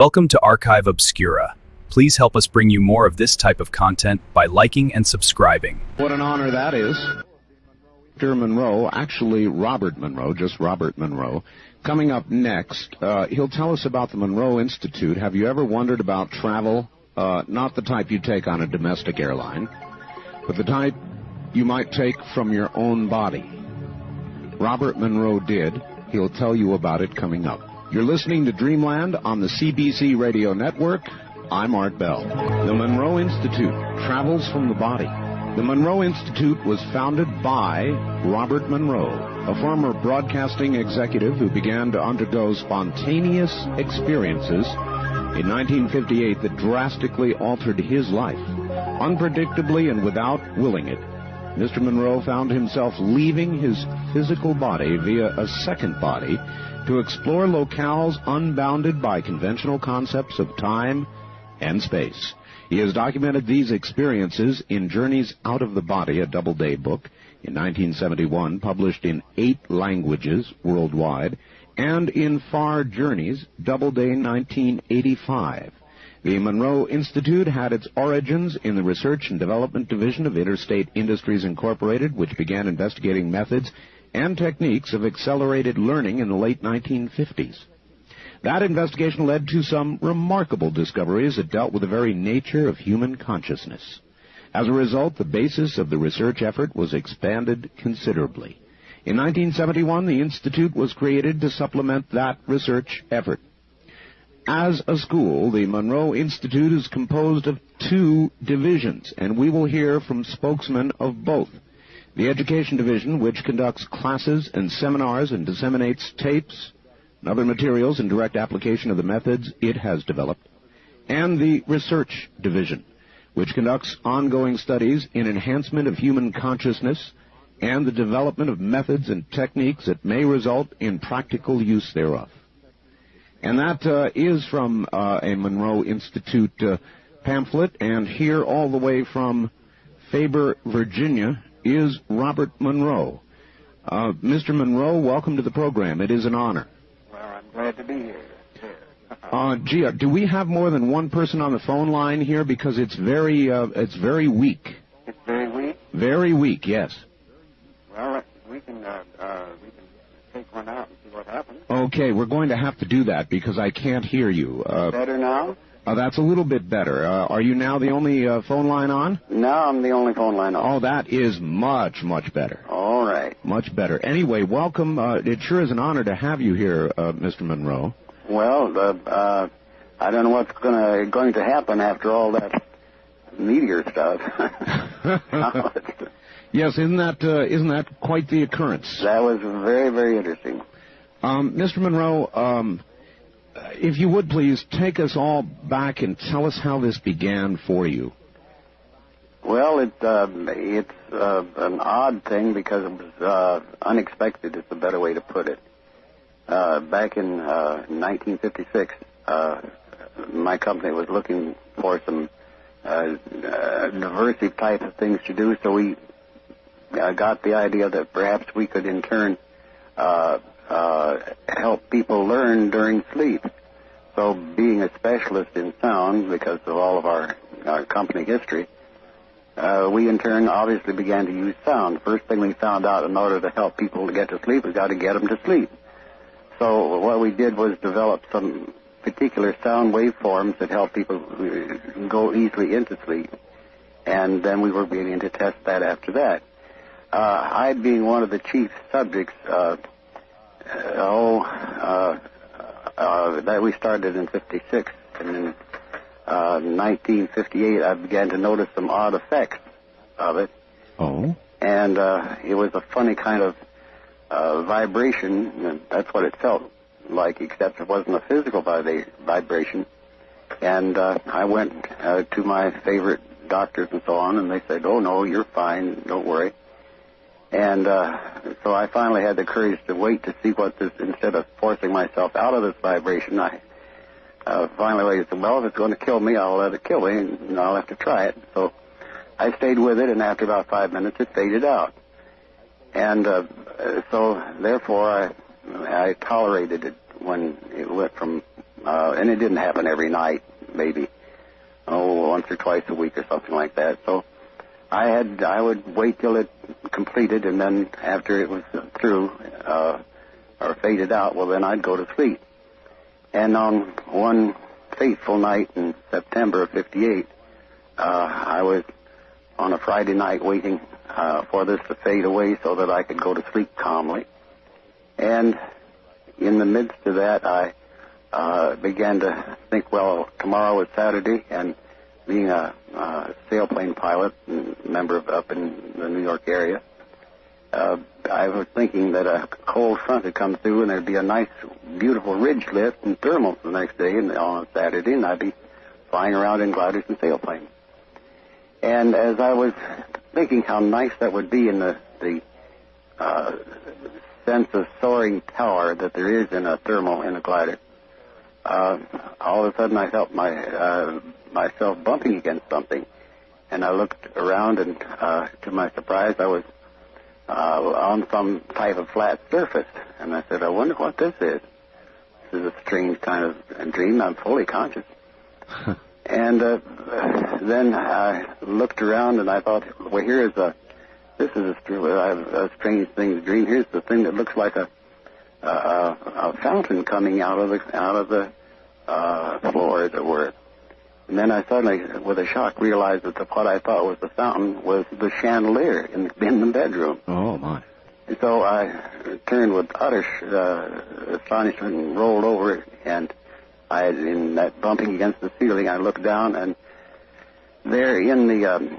Welcome to Archive Obscura. Please help us bring you more of this type of content by liking and subscribing. What an honor that is. Dr. Monroe, actually Robert Monroe, just Robert Monroe. Coming up next, he'll tell us about the Monroe Institute. Have you ever wondered about travel? Not the type you take on a domestic airline, but the type you might take from your own body. Robert Monroe did. He'll tell you about it coming up. You're listening to Dreamland on the CBC Radio Network. I'm Art Bell. The Monroe Institute travels from the body. The Monroe Institute was founded by Robert Monroe, a former broadcasting executive who began to undergo spontaneous experiences in 1958 that drastically altered his life. Unpredictably and without willing it, Mr. Monroe found himself leaving his physical body via a second body to explore locales unbounded by conventional concepts of time and space. He has documented these experiences in Journeys Out of the Body, a Doubleday book, in 1971, published in 8 languages worldwide, and in Far Journeys, Doubleday 1985. The Monroe Institute had its origins in the Research and Development Division of Interstate Industries Incorporated, which began investigating methods and techniques of accelerated learning in the late 1950s. That investigation led to some remarkable discoveries that dealt with the very nature of human consciousness. As a result, the basis of the research effort was expanded considerably. In 1971, the Institute was created to supplement that research effort. As a school, the Monroe Institute is composed of 2 divisions, and we will hear from spokesmen of both. The Education Division, which conducts classes and seminars and disseminates tapes and other materials in direct application of the methods it has developed, and the Research Division, which conducts ongoing studies in enhancement of human consciousness and the development of methods and techniques that may result in practical use thereof. And that is from a Monroe Institute pamphlet, and here all the way from Faber, Virginia, is Robert Monroe. Mr. Monroe, welcome to the program. It is an honor. Well, I'm glad to be here. Gee, do we have more than one person on the phone line here? Because it's very weak. It's very weak? Very weak, yes. Well, we can take one out and see what happens. Okay, we're going to have to do that because I can't hear you. Better now? That's a little bit better. Are you now the only phone line on? No, I'm the only phone line on. Oh, that is much, much better. All right. Much better. Anyway, welcome. It sure is an honor to have you here, Mr. Monroe. Well, I don't know what's going to happen after all that meteor stuff. Yes, isn't that quite the occurrence? That was very, very interesting. Mr. Monroe, if you would please take us all back and tell us how this began for you. Well, it's an odd thing because it was unexpected is the better way to put it. Back in 1956, my company was looking for some diversive type of things to do, so we got the idea that perhaps we could in turn help people learn during sleep. So being a specialist in sound, because of all of our company history, we in turn obviously began to use sound. First thing we found out, in order to help people to get to sleep, we got to get them to sleep. So what we did was develop some particular sound waveforms that help people go easily into sleep. And then we were beginning to test that after that. I, being one of the chief subjects, that we started in 56, and in 1958 I began to notice some odd effects of it. Oh. And it was a funny kind of vibration, and that's what it felt like, except it wasn't a physical vibration. And I went to my favorite doctors and so on, and they said, "Oh, no, you're fine, don't worry." And so I finally had the courage to wait to see what this, instead of forcing myself out of this vibration, I finally waited and said, well, if it's going to kill me, I'll let it kill me, and I'll have to try it. So I stayed with it, and after about 5 minutes, it faded out. And so, therefore, I tolerated it when it went from and it didn't happen every night, maybe, once or twice a week or something like that. So I would wait till it completed, and then after it was through or faded out, well, then I'd go to sleep. And on one fateful night in September of '58, I was on a Friday night waiting for this to fade away so that I could go to sleep calmly. And in the midst of that, I began to think, well, tomorrow is Saturday, and being a sailplane pilot and member up in the New York area, I was thinking that a cold front had come through, and there'd be a nice, beautiful ridge lift and thermals the next day on Saturday, and I'd be flying around in gliders and sailplanes. And as I was thinking how nice that would be in the sense of soaring power that there is in a thermal in a glider, all of a sudden I felt myself bumping against something, and I looked around, and to my surprise, I was on some type of flat surface, and I said, I wonder what this is. This is a strange kind of dream. I'm fully conscious. And then I looked around, and I thought, well, this is a strange thing to dream. Here's the thing that looks like a fountain coming out of the floor, as it were. And then I suddenly, with a shock, realized that what I thought was the fountain was the chandelier in the bedroom. Oh, my. And so I turned with utter astonishment and rolled over, and in that bumping against the ceiling, I looked down, and there in the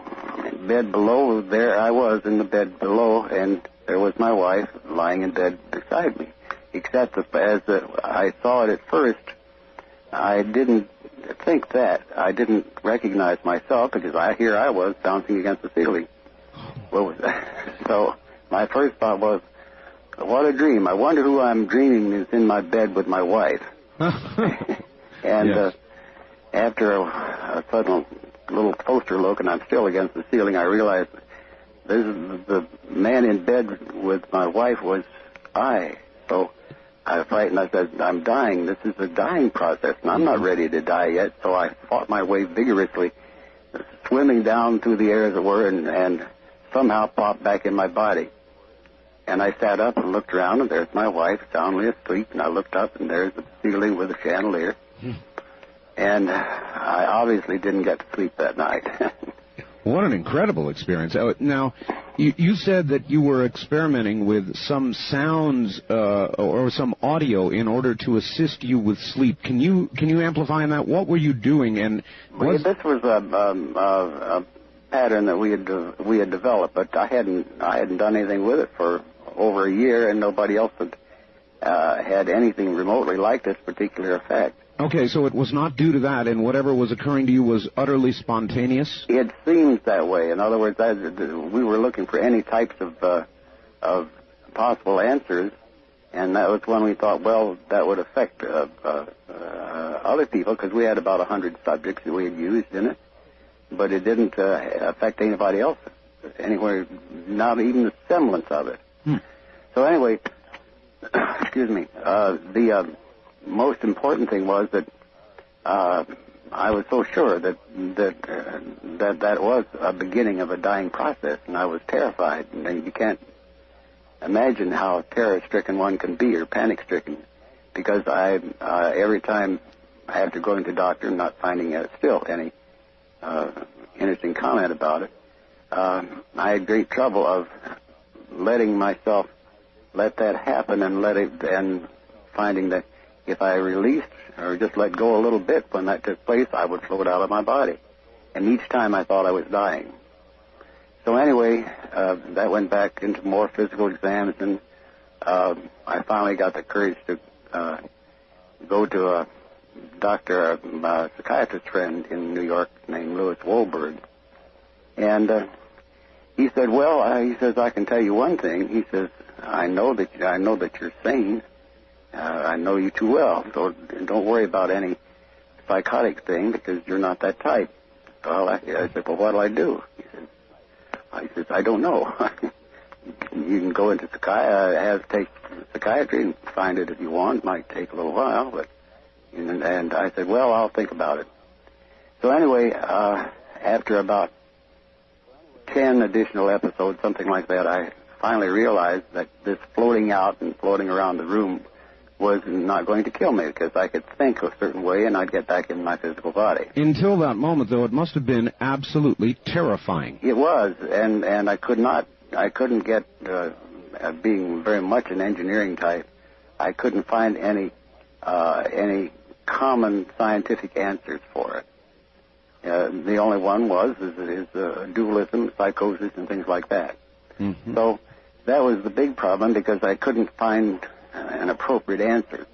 bed below, there I was in the bed below, and there was my wife lying in bed beside me. Except that as I saw it at first, I didn't think that. I didn't recognize myself, because here I was bouncing against the ceiling. So my first thought was, what a dream. I wonder who I'm dreaming is in my bed with my wife. And yes. After a sudden little closer look, and I'm still against the ceiling, I realized the man in bed with my wife was I. So I was frightened. I said, I'm dying. This is a dying process, and I'm not ready to die yet. So I fought my way vigorously, swimming down through the air, as it were, and somehow popped back in my body. And I sat up and looked around, and there's my wife soundly asleep, and I looked up, and there's the ceiling with a chandelier. And I obviously didn't get to sleep that night. What an incredible experience. Now, you said that you were experimenting with some sounds or some audio in order to assist you with sleep. Can you amplify on that? What were you doing? And this was a pattern that we had developed, but I hadn't done anything with it for over a year, and nobody else had anything remotely like this particular effect. Okay, so it was not due to that, and whatever was occurring to you was utterly spontaneous? It seems that way. In other words, we were looking for any types of possible answers, and that was when we thought, well, that would affect other people, because we had about 100 subjects that we had used in it, but it didn't affect anybody else anywhere, not even the semblance of it. So anyway, excuse me, the most important thing was that I was so sure that was a beginning of a dying process, and I was terrified. And you can't imagine how terror-stricken one can be, or panic-stricken, because every time after going to the doctor and not finding still any interesting comment about it, I had great trouble of letting myself let that happen, and finding that if I released or just let go a little bit when that took place, I would float out of my body. And each time I thought I was dying. So anyway, that went back into more physical exams, and I finally got the courage to go to a doctor, a psychiatrist friend in New York named Louis Wolberg. And he said, well, he says, I can tell you one thing. He says, I know that you're sane. I know you too well, so don't worry about any psychotic thing, because you're not that type. Well, I said, well, what'll I do? He says, I don't know. You can go into take psychiatry and find it if you want. It might take a little while, but And I said, well, I'll think about it. So anyway, after about 10 additional episodes, something like that, I finally realized that this floating out and floating around the room was not going to kill me, because I could think a certain way and I'd get back in my physical body. Until that moment, though, it must have been absolutely terrifying. It was, and I couldn't get, being very much an engineering type, I couldn't find any common scientific answers for it. The only one is dualism, psychosis, and things like that. Mm-hmm. So that was the big problem, because I couldn't find an appropriate answer.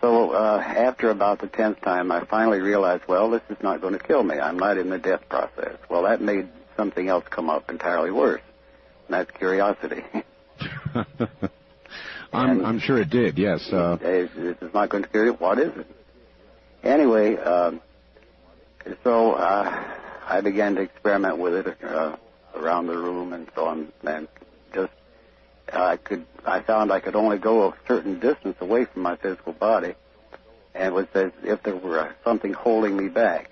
So after about the 10th time, I finally realized, well, this is not going to kill me. I'm not in the death process. Well, that made something else come up entirely worse, and that's curiosity. I'm sure it did, yes. This is not going to kill you. What is it? Anyway, so I began to experiment with it around the room and so on, and just I found I could only go a certain distance away from my physical body, and it was as if there were something holding me back.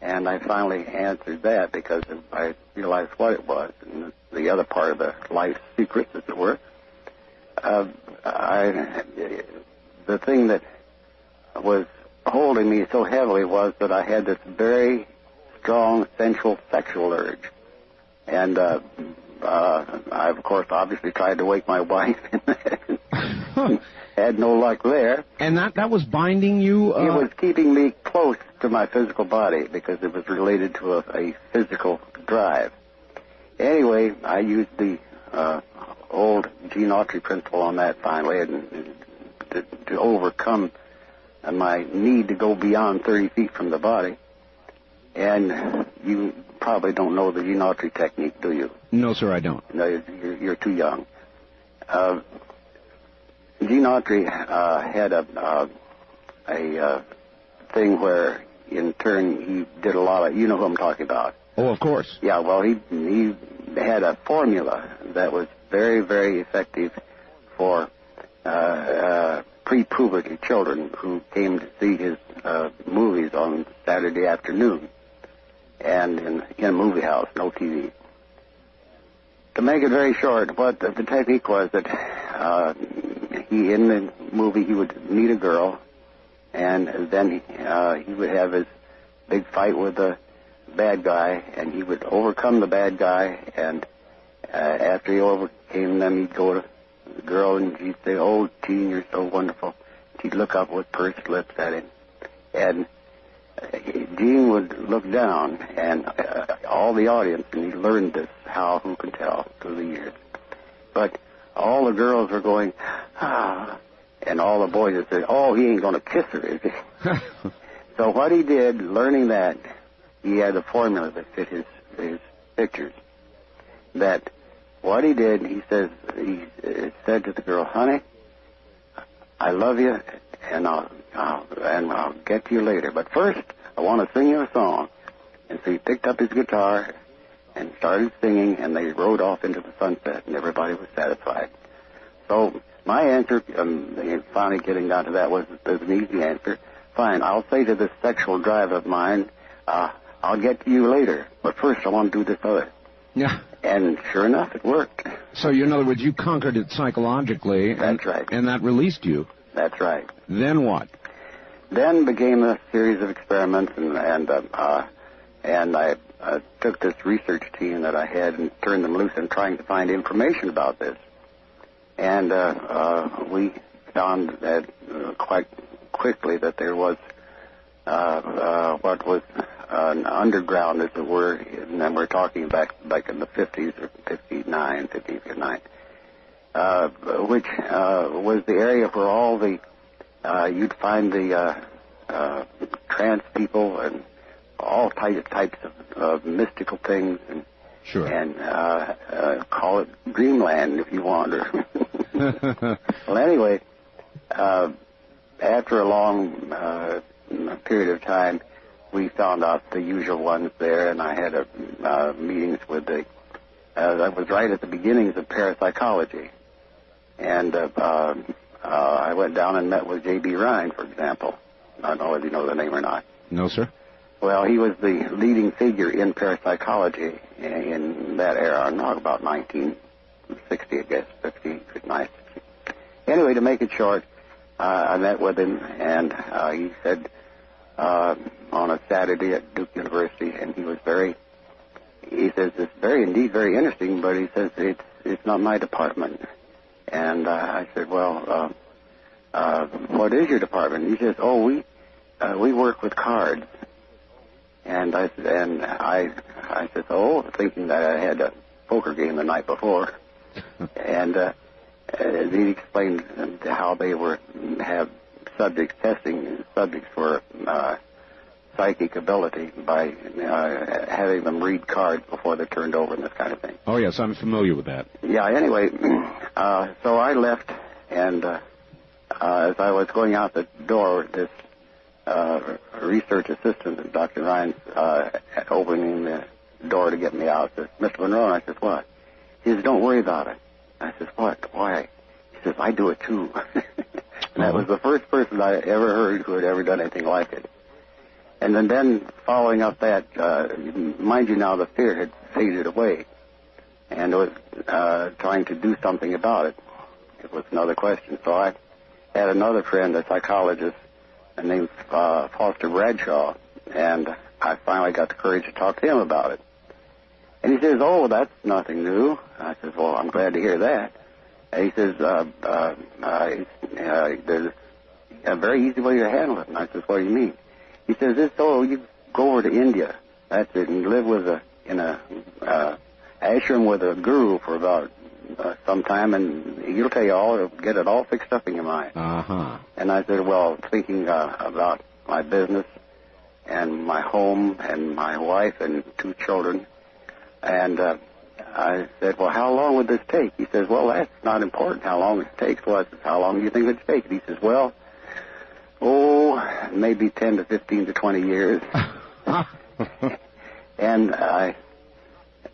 And I finally answered that, because I realized what it was, and the other part of the life secrets, as it were. The thing that was holding me so heavily was that I had this very strong sensual sexual urge. And I, of course, obviously tried to wake my wife, and had no luck there. And that was binding you? It was keeping me close to my physical body, because it was related to a physical drive. Anyway, I used the old Gene Autry principle on that finally, and to overcome my need to go beyond 30 feet from the body. And you probably don't know the Gene Autry technique, do you? No, sir, I don't. No, you're too young. Gene Autry had a thing where, in turn, he did a lot of, you know who I'm talking about. Oh, of course. Yeah, well, he had a formula that was very, very effective for pre-puberty children who came to see his movies on Saturday afternoon, and in a movie house, no TV. To make it very short, what the technique was that in the movie he would meet a girl, and then he would have his big fight with the bad guy, and he would overcome the bad guy, and after he overcame them, he'd go to the girl and she'd say, "Oh, Gene, you're so wonderful." She'd look up with pursed lips at him, and Gene would look down, and all the audience, and he learned this, who can tell, through the years. But all the girls were going, "Ah," and all the boys would say, "Oh, he ain't going to kiss her, is he?" So what he did, learning that, he had a formula that fit his pictures. That what he did, he said to the girl, "Honey, I love you, and I'll get to you later. But first, I want to sing you a song." And so he picked up his guitar and started singing, and they rode off into the sunset, and everybody was satisfied. So my answer, finally getting down to that, was an easy answer. Fine, I'll say to this sexual drive of mine, I'll get to you later, but first I want to do this other. Yeah. And sure enough, it worked. So, in other words, you conquered it psychologically. That's right. And that released you. That's right. Then what? Then began a series of experiments, and I took this research team that I had and turned them loose in trying to find information about this. And we found that quite quickly that there was what was an underground, as it were, and then we're talking back in the 50s or 59, which was the area where all the you'd find the trance people and all types of mystical things, and sure, and call it Dreamland if you want. Well, anyway, after a long period of time, we found out the usual ones there, and I had meetings with that was right at the beginnings of parapsychology. And I went down and met with J.B. Rhine, for example. I don't know if you know the name or not. No, sir. Well, he was the leading figure in parapsychology in that era, not about 1960, I guess, 50, 59. Anyway, to make it short, I met with him, and he said on a Saturday at Duke University, and he says, it's indeed very interesting, but he says, it's not my department. And I said, well, what is your department? He says, oh, we work with cards. And I said, oh, thinking that I had a poker game the night before. And he explained how they have testing subjects for psychic ability by having them read cards before they're turned over and this kind of thing. Oh, yes, I'm familiar with that. Yeah, anyway, so I left, and as I was going out the door, this research assistant, Dr. Ryan's, opening the door to get me out, says, Mr. Monroe, and I says, what? He says, don't worry about it. I says, what? Why? He says, I do it too. And that was the first person I ever heard who had ever done anything like it. And then following up that, mind you now, the fear had faded away, and it was trying to do something about it. It was another question. So I had another friend, a psychologist, named Foster Bradshaw, and I finally got the courage to talk to him about it. And he says, oh, that's nothing new. I says, well, I'm glad to hear that. And he says, there's a very easy way to handle it. And I says, what do you mean? He says, you go over to India. That's it. And you live in a ashram with a guru for about some time, and he'll tell you get it all fixed up in your mind. Uh-huh. And I said, well, thinking about my business and my home and my wife and 2 children, and I said, well, how long would this take? He says, well, that's not important how long it takes. Well, I said, how long do you think it would take? He says, well, maybe 10 to 15 to 20 years. And I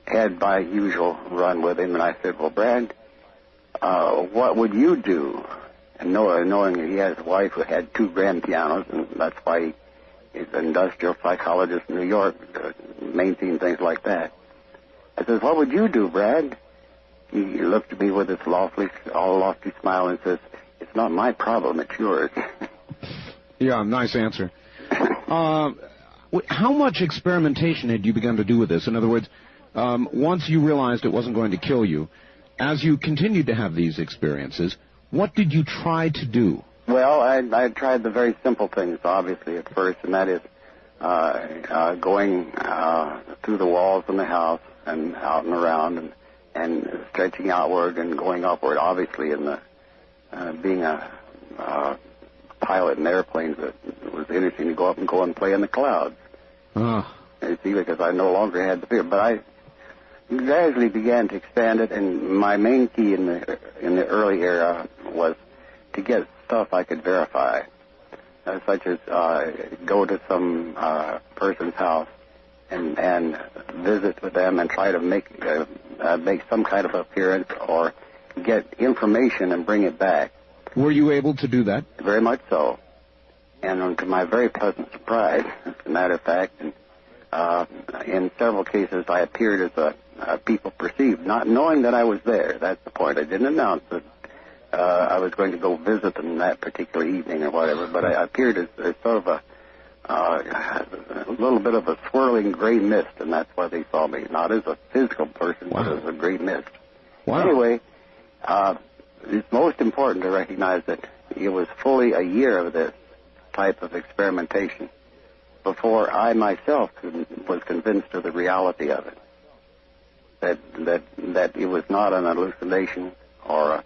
had my usual run with him, and I said, well, Brad, what would you do? And knowing that he has a wife who had 2 grand pianos, and that's why he's an industrial psychologist in New York, maintaining things like that. I says, what would you do, Brad? He looked at me with his lofty smile and says, it's not my problem, it's yours. Yeah, nice answer. How much experimentation had you begun to do with this? In other words, once you realized it wasn't going to kill you, as you continued to have these experiences, what did you try to do? Well, I tried the very simple things, obviously, at first, and that is going through the walls in the house and out and around and stretching outward and going upward. Obviously, in the being a pilot in airplanes, it was interesting to go and play in the clouds. You see, because I no longer had the fear. But I gradually began to expand it, and my main key in the early era was to get stuff I could verify, such as go to some person's house and visit with them and try to make some kind of appearance or get information and bring it back. Were you able to do that? Very much so. And to my very pleasant surprise, as a matter of fact, in several cases I appeared as people perceived, not knowing that I was there. That's the point. I didn't announce that I was going to go visit them that particular evening or whatever, but I appeared as sort of a little bit of a swirling gray mist, and that's why they saw me, not as a physical person, Wow. but as a gray mist. Wow. Anyway, it's most important to recognize that it was fully a year of this type of experimentation before I myself was convinced of the reality of it, that it was not an hallucination or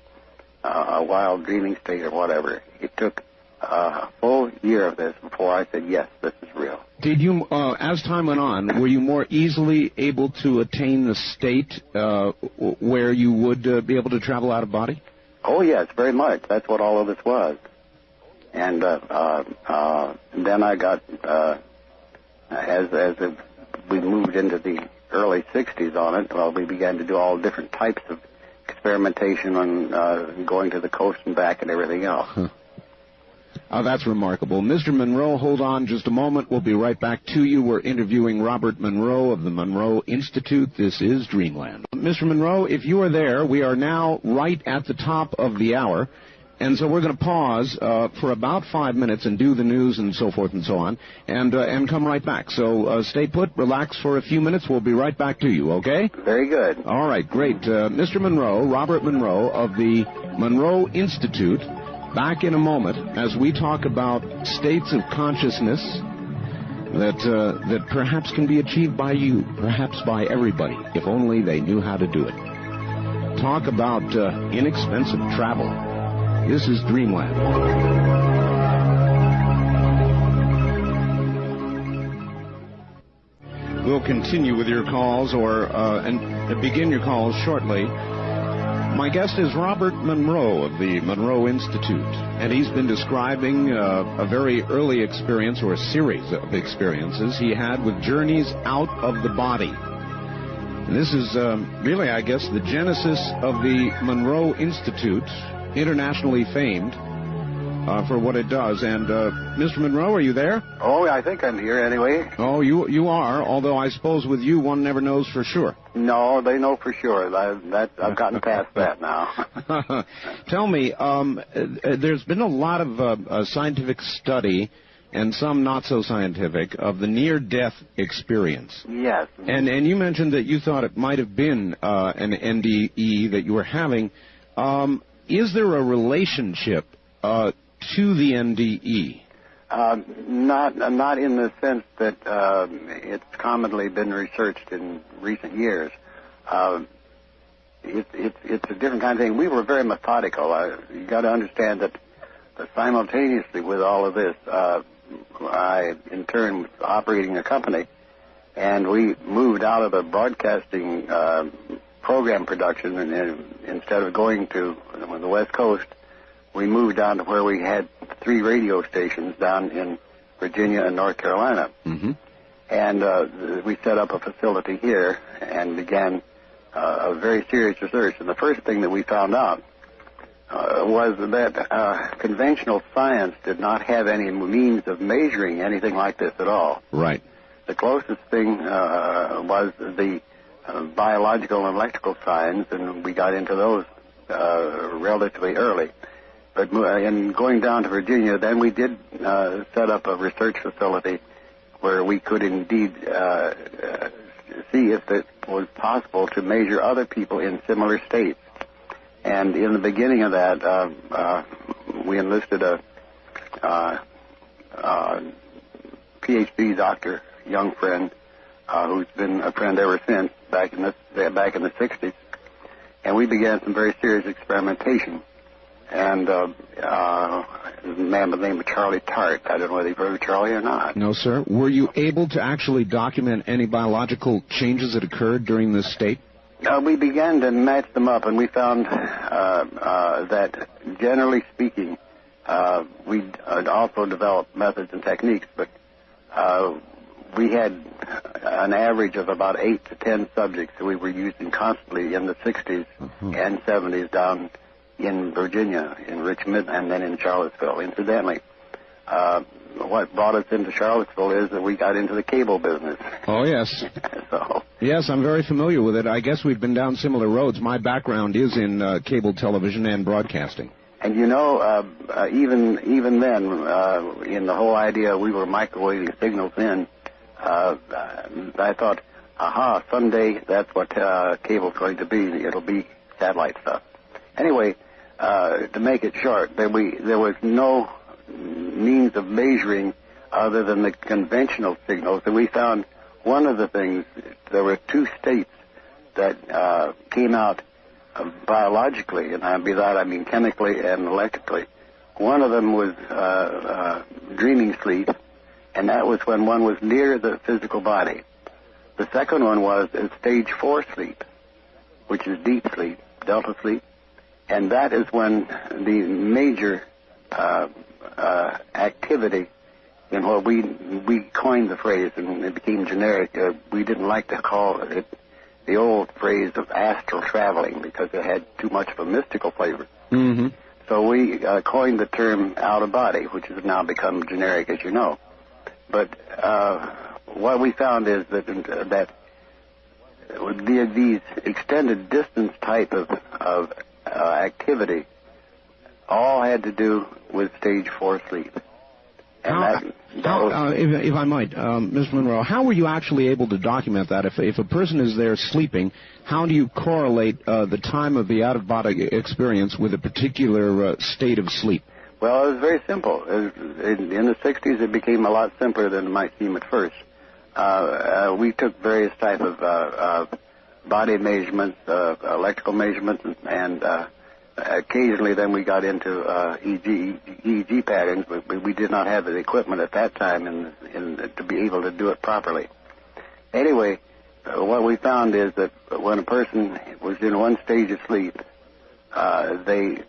a wild dreaming state or whatever. It took a full year of this before I said, yes, this is real. Did you, as time went on, were you more easily able to attain the state where you would be able to travel out of body? Oh, yes, very much. That's what all of this was. And then I got, as we moved into the early 60s on it, well, we began to do all different types of experimentation on going to the coast and back and everything else. Huh. Oh, that's remarkable. Mr. Monroe, hold on just a moment. We'll be right back to you. We're interviewing Robert Monroe of the Monroe Institute. This is Dreamland. Mr. Monroe, if you are there, we are now right at the top of the hour. And so we're going to pause for about 5 minutes and do the news and so forth and so on, and come right back. So stay put, relax for a few minutes. We'll be right back to you, okay? Very good. All right, great. Mr. Monroe, Robert Monroe of the Monroe Institute, back in a moment as we talk about states of consciousness that perhaps can be achieved by you, perhaps by everybody, if only they knew how to do it. Talk about inexpensive travel. This is Dreamland. We'll continue with your calls and begin your calls shortly. My guest is Robert Monroe of the Monroe Institute, and he's been describing a very early experience, or a series of experiences he had with journeys out of the body. And this is really, I guess, the genesis of the Monroe Institute, internationally famed for what it does. And Mr. Monroe, are you there? Oh, I think I'm here anyway. Oh, you are, although I suppose with you one never knows for sure. No, they know for sure. I've gotten past that now. Tell me, there's been a lot of scientific study, and some not so scientific, of the near-death experience. Yes. And you mentioned that you thought it might have been an NDE that you were having. Is there a relationship to the NDE? Not in the sense that it's commonly been researched in recent years. It's a different kind of thing. We were very methodical. You got to understand that simultaneously with all of this, I in turn was operating a company, and we moved out of the broadcasting program production, and instead of going to the West Coast, we moved down to where we had 3 radio stations down in Virginia and North Carolina. Mm-hmm. And we set up a facility here and began a very serious research. And the first thing that we found out was that conventional science did not have any means of measuring anything like this at all. Right. The closest thing was the biological and electrical science, and we got into those relatively early. But in going down to Virginia, then we did set up a research facility where we could indeed see if it was possible to measure other people in similar states. And in the beginning of that, we enlisted a PhD doctor, young friend, who's been a friend ever since, back in the 60s. And we began some very serious experimentation. And a man by the name of Charlie Tart. I don't know whether you've heard of Charlie or not. No, sir. Were you able to actually document any biological changes that occurred during this state? We began to match them up, and we found that, generally speaking, we also developed methods and techniques, but we had an average of about 8 to 10 subjects that we were using constantly in the 60s and 70s down in Virginia, in Richmond, and then in Charlottesville. Incidentally, what brought us into Charlottesville is that we got into the cable business. Oh, yes. So. Yes, I'm very familiar with it. I guess we've been down similar roads. My background is in cable television and broadcasting. And you know, even then, in the whole idea we were microwaving signals in, I thought, aha, someday that's what cable's going to be. It'll be satellite stuff. Anyway, to make it short, there was no means of measuring other than the conventional signals. And we found one of the things, there were 2 states that came out biologically, and by that I mean chemically and electrically. One of them was dreaming sleep, and that was when one was near the physical body. The second one was stage 4 sleep, which is deep sleep, delta sleep, and that is when the major activity in what we coined the phrase, and it became generic. We didn't like to call it the old phrase of astral traveling because it had too much of a mystical flavor. Mm-hmm. So we coined the term out-of-body, which has now become generic, as you know. But what we found is that these extended distance type of activity all had to do with stage 4 sleep. And if I might, Mr. Monroe, how were you actually able to document that? If a person is there sleeping, how do you correlate the time of the out-of-body experience with a particular state of sleep? Well, it was very simple. In the 60s, it became a lot simpler than it might seem at first. We took various types of body measurements, electrical measurements, and occasionally then we got into EEG patterns, but we did not have the equipment at that time to be able to do it properly. Anyway, what we found is that when a person was in one stage of sleep, they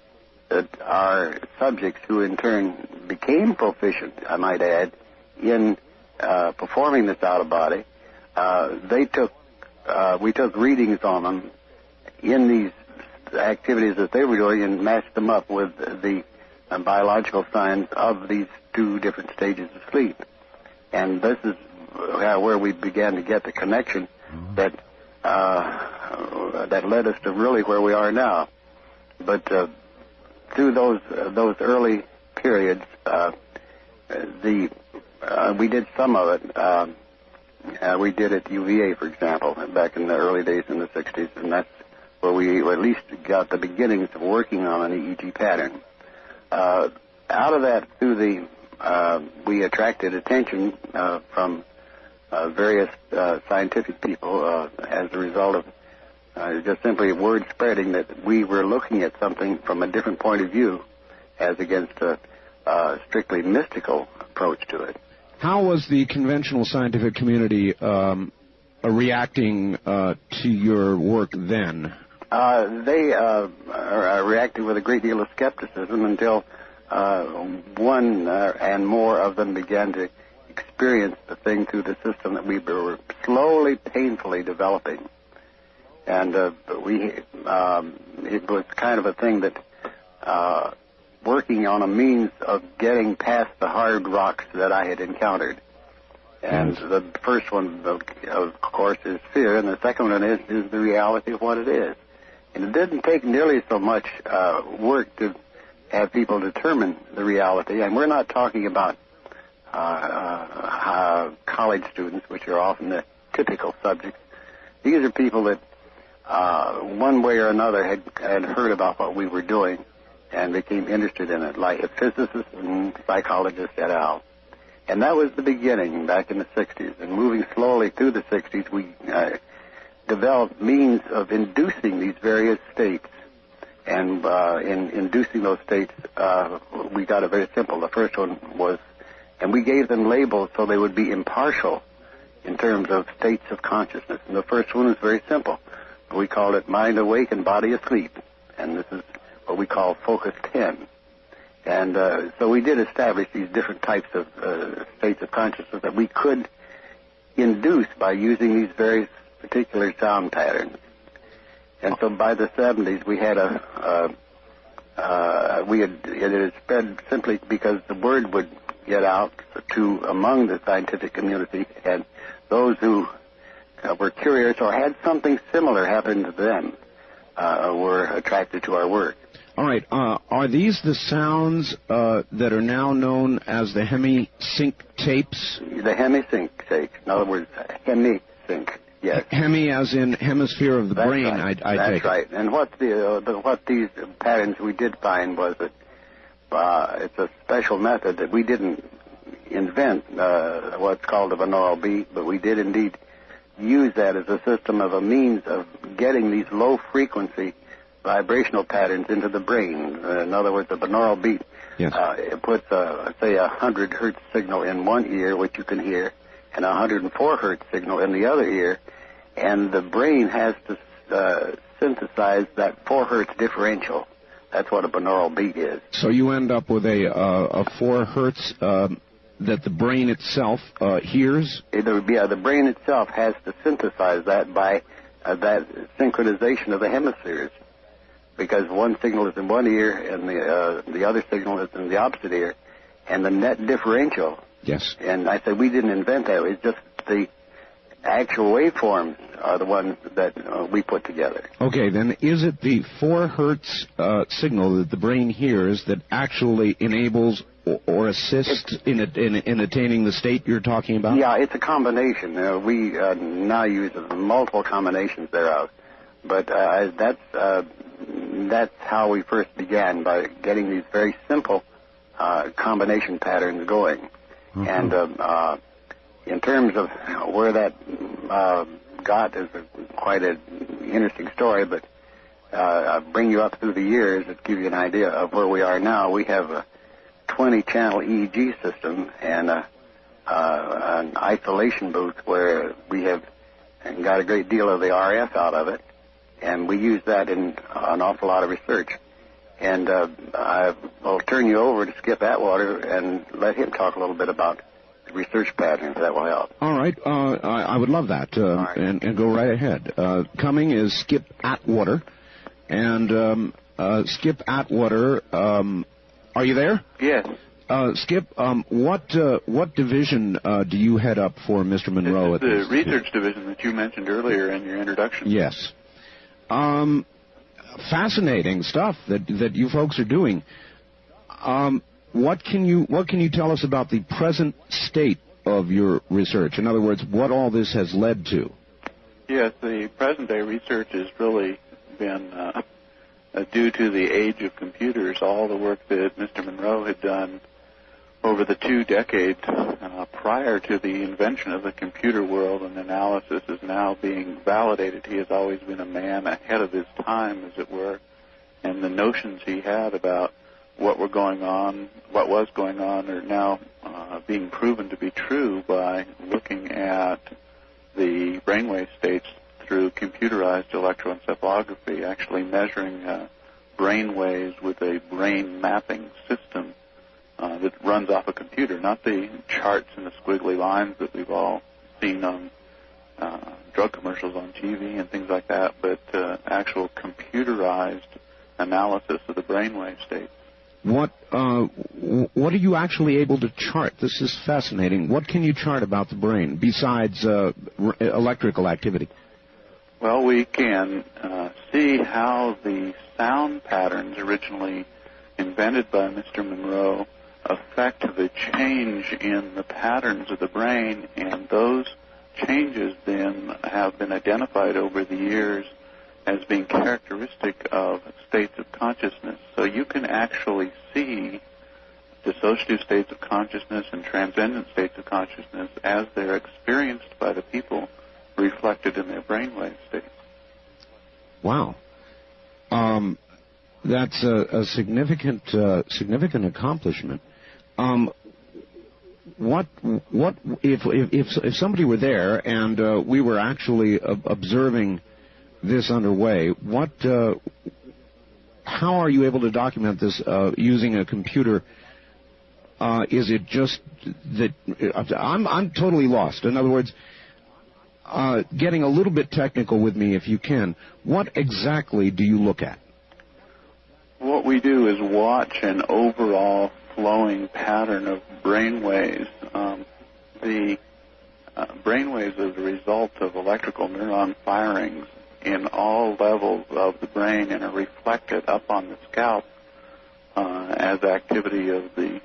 are subjects who in turn became proficient, I might add, in performing this out-of-body. We took readings on them in these activities that they were doing and matched them up with the biological signs of these two different stages of sleep. And this is where we began to get the connection that led us to really where we are now. But through those early periods, we did some of it. We did at UVA, for example, back in the early days in the 60s, and that's where we at least got the beginnings of working on an EEG pattern. Out of that, we attracted attention from various scientific people as a result of just simply word spreading that we were looking at something from a different point of view as against a strictly mystical approach to it. How was the conventional scientific community reacting to your work then? They reacted with a great deal of skepticism until one and more of them began to experience the thing through the system that we were slowly, painfully developing. And it was kind of a thing that working on a means of getting past the hard rocks that I had encountered. And the first one, of course, is fear, and the second one is the reality of what it is. And it didn't take nearly so much work to have people determine the reality. And we're not talking about college students, which are often the typical subjects. These are people that one way or another had heard about what we were doing and became interested in it, like physicists and psychologists et al. And that was the beginning back in the 60s. And moving slowly through the 60s, we developed means of inducing these various states. And in inducing those states, we got it very simple. The first one was, and we gave them labels so they would be impartial in terms of states of consciousness. And the first one was very simple. We called it mind awake and body asleep. And this is what we call focus 10. And so we did establish these different types of states of consciousness that we could induce by using these very particular sound patterns. And so by the 70s, we had it had spread simply because the word would get out to among the scientific community, and those who were curious or had something similar happen to them were attracted to our work. All right. Are these the sounds that are now known as the hemi-sync tapes? The hemi-sync tapes. In other words, hemi-sync. Yes. Hemi as in hemisphere of the brain, right. I That's take right. it. And what these patterns we did find was that it's a special method that we didn't invent, what's called a binaural beat, but we did indeed use that as a system of a means of getting these low-frequency vibrational patterns into the brain. In other words, a binaural beat it puts, say, a 100 hertz signal in one ear, which you can hear, and a 104 hertz signal in the other ear, and the brain has to synthesize that 4 hertz differential. That's what a binaural beat is. So you end up with a 4 hertz that the brain itself hears? The brain itself has to synthesize that by that synchronization of the hemispheres. because one signal is in one ear and the other signal is in the opposite ear, and the net differential. Yes. And I said we didn't invent that. It's just the actual waveforms are the ones that we put together. Okay, then is it the 4 hertz signal that the brain hears that actually enables or assists in attaining the state you're talking about? Yeah, it's a combination. We now use multiple combinations thereof, but that's how we first began, by getting these very simple combination patterns going. And in terms of where that got is quite an interesting story, but I'll bring you up through the years to give you an idea of where we are now. We have a 20-channel EEG system and an isolation booth where we have got a great deal of the RF out of it, and we use that in an awful lot of research. And I will turn you over to Skip Atwater and let him talk a little bit about the research patterns. That will help. All right. I would love that. Right. And go right ahead. Coming is Skip Atwater. And Skip Atwater, are you there? Yes. Skip, what division do you head up for Mr. Monroe at the research division that you mentioned earlier in your introduction? Yes. Fascinating stuff that you folks are doing. What can you tell us about the present state of your research? In other words, what all this has led to? Yes, the present day research has really been due to the age of computers. All the work that Mr. Monroe had done over the 2 decades prior to the invention of the computer world and analysis is now being validated. He has always been a man ahead of his time, as it were, and the notions he had about what was going on are now being proven to be true by looking at the brainwave states through computerized electroencephalography, actually measuring brain waves with a brain mapping system that runs off a computer, not the charts and the squiggly lines that we've all seen on drug commercials on TV and things like that, but actual computerized analysis of the brainwave states. What are you actually able to chart? This is fascinating. What can you chart about the brain besides electrical activity? Well, we can see how the sound patterns originally invented by Mr. Monroe affect the change in the patterns of the brain, and those changes then have been identified over the years as being characteristic of states of consciousness. So you can actually see dissociative states of consciousness and transcendent states of consciousness as they're experienced by the people reflected in their brainwave states. Wow. That's a significant accomplishment. What if somebody were there and we were actually observing this underway? How are you able to document this using a computer? Is it just that I'm totally lost? In other words, getting a little bit technical with me, if you can. What exactly do you look at? What we do is watch an overall flowing pattern of brainwaves. The brainwaves are the result of electrical neuron firings in all levels of the brain and are reflected up on the scalp as activity of the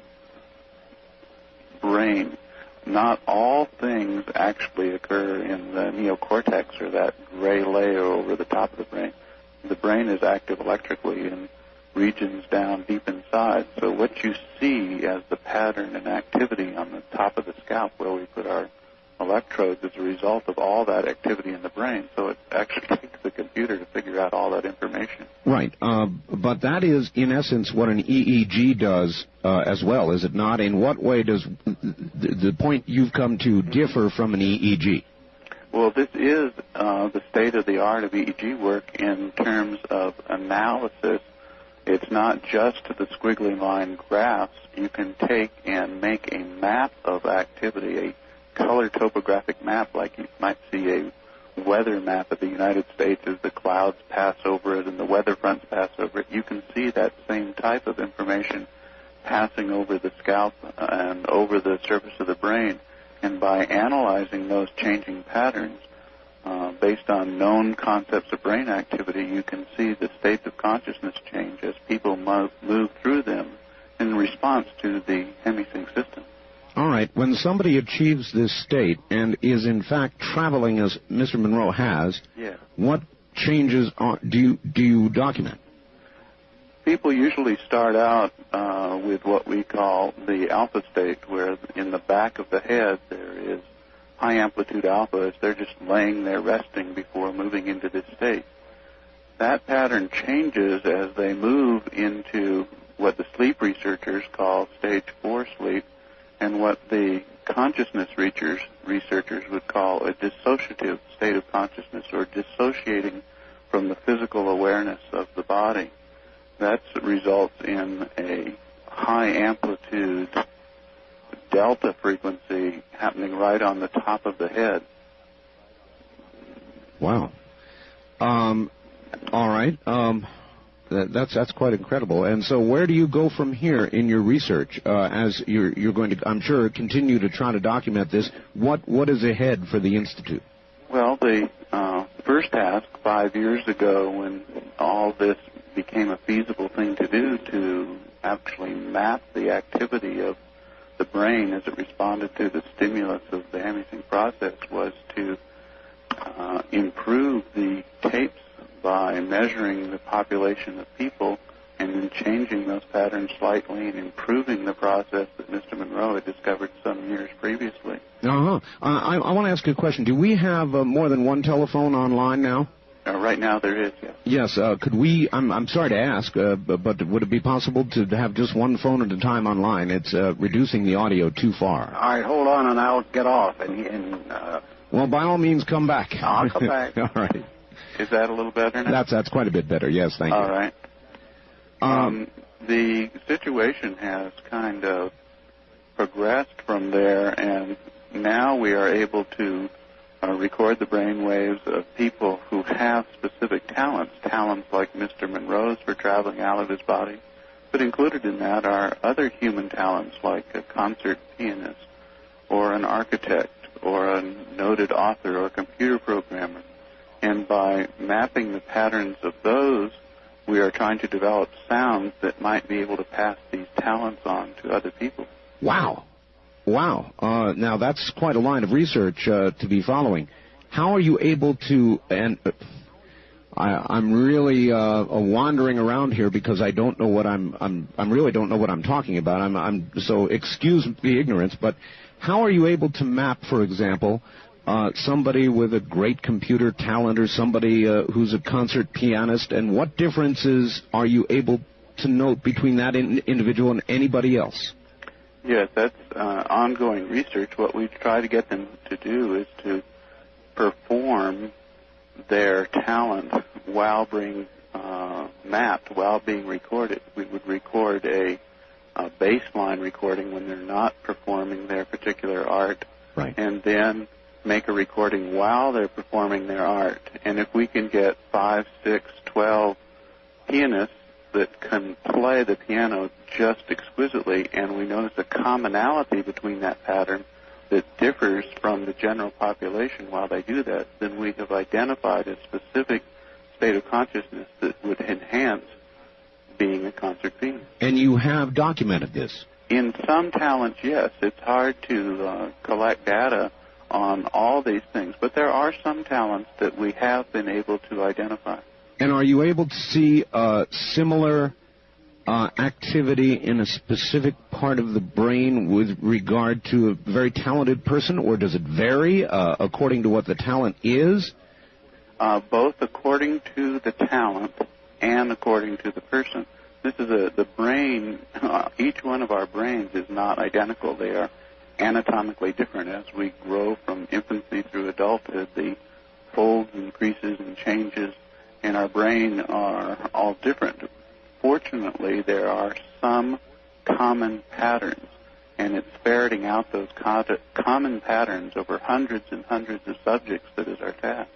brain. Not all things actually occur in the neocortex, or that gray layer over the top of the brain. The brain is active electrically in regions down deep inside. So what you see as the pattern and activity on the top of the scalp where we put our electrodes is a result of all that activity in the brain. So it actually takes the computer to figure out all that information. Right. But that is, in essence, what an EEG does as well, is it not? In what way does the point you've come to differ from an EEG? Well, this is the state-of-the-art of EEG work in terms of analysis. It's not just the squiggly line graphs. You can take and make a map of activity, a color topographic map, like you might see a weather map of the United States as the clouds pass over it and the weather fronts pass over it, you can see that same type of information passing over the scalp and over the surface of the brain. And by analyzing those changing patterns based on known concepts of brain activity, you can see the states of consciousness change as people move through them in response to the hemisync system. All right. When somebody achieves this state and is in fact traveling as Mr. Monroe has, yes, what changes do you document? People usually start out with what we call the alpha state, where in the back of the head there is high amplitude alpha as they're just laying there resting before moving into this state. That pattern changes as they move into what the sleep researchers call stage 4 sleep, and what the consciousness researchers would call a dissociative state of consciousness, or dissociating from the physical awareness of the body. That results in a high amplitude delta frequency happening right on the top of the head. Wow. All right. That's quite incredible. And so where do you go from here in your research as you're going to, I'm sure, continue to try to document this? What is ahead for the Institute? Well, the first task 5 years ago, when all this became a feasible thing to do, to actually map the activity of the brain as it responded to the stimulus of the hemisync process, was to improve the tapes by measuring the population of people and then changing those patterns slightly and improving the process that Mr. Monroe had discovered some years previously. Uh-huh. I want to ask you a question. Do we have more than one telephone online now? Right now there is, yes. Yes. Could we, I'm sorry to ask, but would it be possible to have just one phone at a time online? It's reducing the audio too far. All right, hold on, and I'll get off. Well, by all means, come back. I'll come back. All right. Is that a little better now? That's quite a bit better, yes, thank you. All right. The situation has kind of progressed from there, and now we are able to record the brain waves of people who have specific talents like Mr. Monroe's for traveling out of his body. But included in that are other human talents like a concert pianist or an architect or a noted author or a computer programmer. And by mapping the patterns of those, we are trying to develop sounds that might be able to pass these talents on to other people. Wow. Now, that's quite a line of research to be following. How are you able to, and I'm really wandering around here because I don't know what I really don't know what I'm talking about. So excuse the ignorance, but how are you able to map, for example, somebody with a great computer talent or somebody who's a concert pianist, and what differences are you able to note between that individual and anybody else? Yes, that's ongoing research. What we try to get them to do is to perform their talent while being mapped, while being recorded. We would record a baseline recording when they're not performing their particular art, right, and then make a recording while they're performing their art. And if we can get 5, 6, 12 pianists that can play the piano just exquisitely, and we notice a commonality between that pattern that differs from the general population while they do that, then we have identified a specific state of consciousness that would enhance being a concert pianist. And you have documented this? In some talents, yes. It's hard to collect data on all these things, but there are some talents that we have been able to identify. And are you able to see similar activity in a specific part of the brain with regard to a very talented person, or does it vary according to what the talent is? Both according to the talent and according to the person. This is the brain. Each one of our brains is not identical. They are anatomically different. As we grow from infancy through adulthood, the folds and creases and changes in our brain are all different. Fortunately, there are some common patterns, and it's ferreting out those common patterns over hundreds and hundreds of subjects that is our task.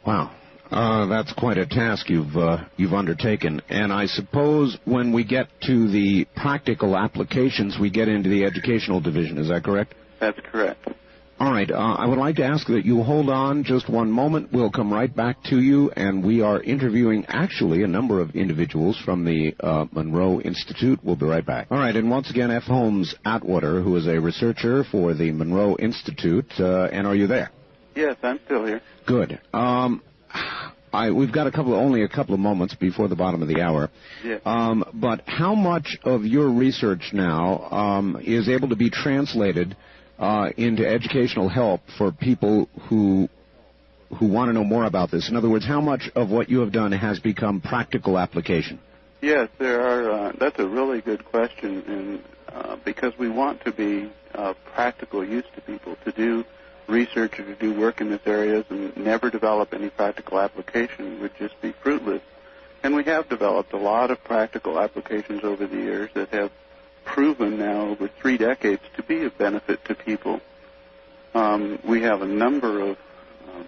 Wow. That's quite a task you've undertaken. And I suppose when we get to the practical applications, we get into the educational division. Is that correct? That's correct. All right. I would like to ask that you hold on just one moment. We'll come right back to you, and we are interviewing actually a number of individuals from the Monroe Institute. We'll be right back. All right. And once again, F. Holmes Atwater, who is a researcher for the Monroe Institute. And are you there? Yes, I'm still here. Good. We've got only a couple of moments before the bottom of the hour. Yes. But how much of your research now is able to be translated into educational help for people who want to know more about this? In other words, how much of what you have done has become practical application? Yes, there are. That's a really good question, and because we want to be practical use to people, to do research or to do work in this areas and never develop any practical application would just be fruitless. And we have developed a lot of practical applications over the years that have proven now over 3 decades to be of benefit to people. We have a number of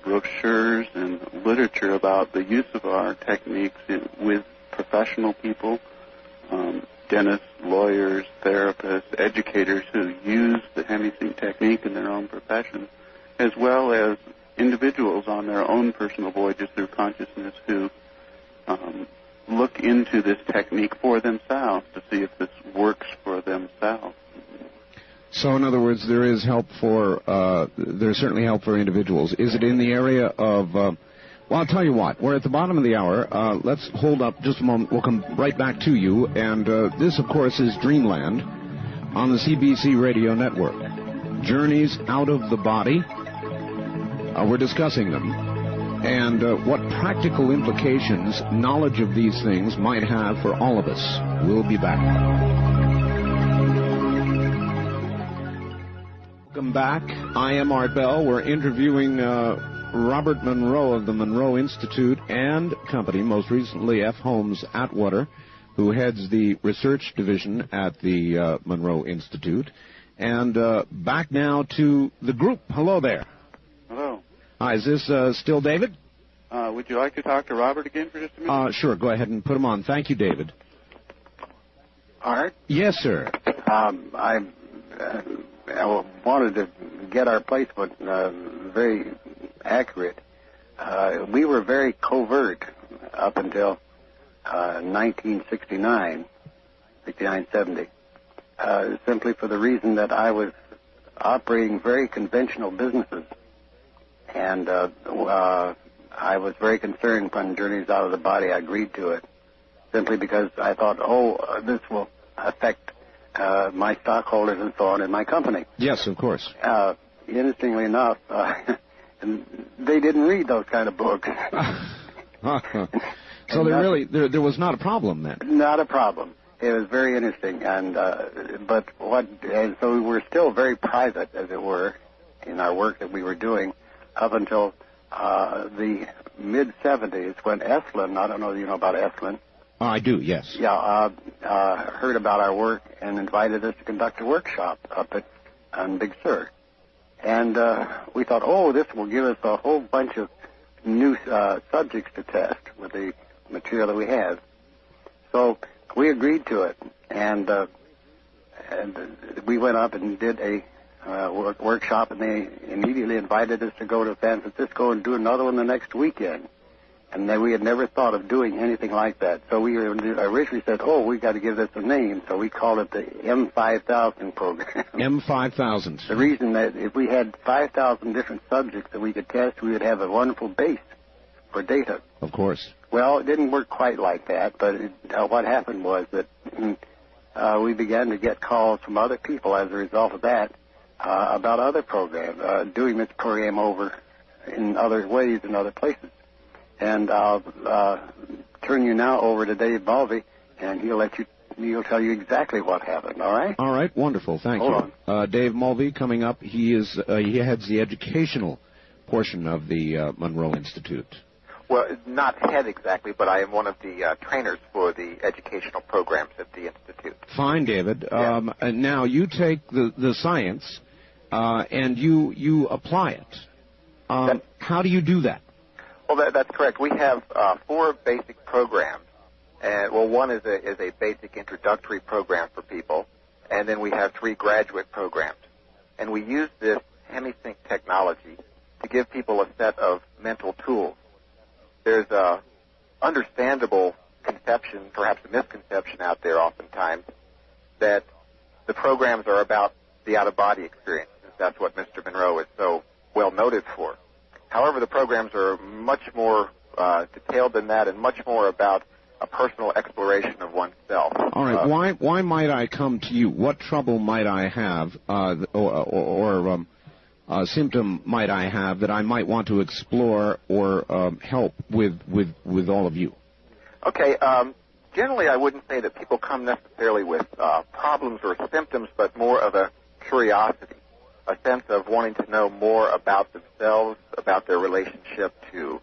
brochures and literature about the use of our techniques with professional people, dentists, lawyers, therapists, educators who use the Hemi-Sync technique in their own profession, as well as individuals on their own personal voyages through consciousness who look into this technique for themselves to see if this works for themselves. So, in other words, there's certainly help for individuals. Is it in the area of, well, I'll tell you what, we're at the bottom of the hour. Let's hold up just a moment. We'll come right back to you. And this, of course, is Dreamland on the CBC Radio Network. Journeys out of the body. We're discussing them. And what practical implications knowledge of these things might have for all of us. We'll be back. Welcome back. I am Art Bell. We're interviewing Robert Monroe of the Monroe Institute and company, most recently F. Holmes Atwater, who heads the research division at the Monroe Institute. And back now to the group. Hello there. Hello. Hi, is this still David? Would you like to talk to Robert again for just a minute? Sure, go ahead and put him on. Thank you, David. Art? Yes, sir. I wanted to get our placement very accurate. We were very covert up until 1969, 69-70, simply for the reason that I was operating very conventional businesses. And I was very concerned when Journeys Out of the Body, I agreed to it, simply because I thought, this will affect my stockholders and so on in my company. Yes, of course. Interestingly enough, they didn't read those kind of books. So there was not a problem then? Not a problem. It was very interesting, and so we were still very private, as it were, in our work that we were doing up until the mid-'70s when Estlin, I don't know if you know about Estlin. I do, yes. Yeah, heard about our work and invited us to conduct a workshop up on Big Sur. And we thought, this will give us a whole bunch of new subjects to test with the material that we have. So we agreed to it, and we went up and did a workshop, and they immediately invited us to go to San Francisco and do another one the next weekend. And then we had never thought of doing anything like that. So we originally said, we've got to give this a name. So we called it the M5000 program. M5000. The reason that if we had 5,000 different subjects that we could test, we would have a wonderful base for data. Of course. Well, it didn't work quite like that, but what happened was that we began to get calls from other people as a result of that about other programs, doing this program over in other ways in other places. And I'll turn you now over to Dave Mulvey, and he'll tell you exactly what happened. All right? All right. Wonderful. Thank you. Hold on. Dave Mulvey coming up. He heads the educational portion of the Monroe Institute. Well, not head exactly, but I am one of the trainers for the educational programs at the Institute. Fine, David. Yeah. And now you take the science and you apply it. How do you do that? Well, that's correct. We have 4 basic programs. One is a basic introductory program for people, and then we have 3 graduate programs. And we use this HemiSync technology to give people a set of mental tools. There's a understandable conception, perhaps a misconception out there oftentimes, that the programs are about the out-of-body experience, since that's what Mr. Monroe is so well noted for. However, the programs are much more detailed than that and much more about a personal exploration of oneself. All right. Why might I come to you? What trouble might I have, or symptom might I have that I might want to explore or help with all of you? Okay. Generally, I wouldn't say that people come necessarily with problems or symptoms, but more of a curiosity, a sense of wanting to know more about themselves, about their relationship to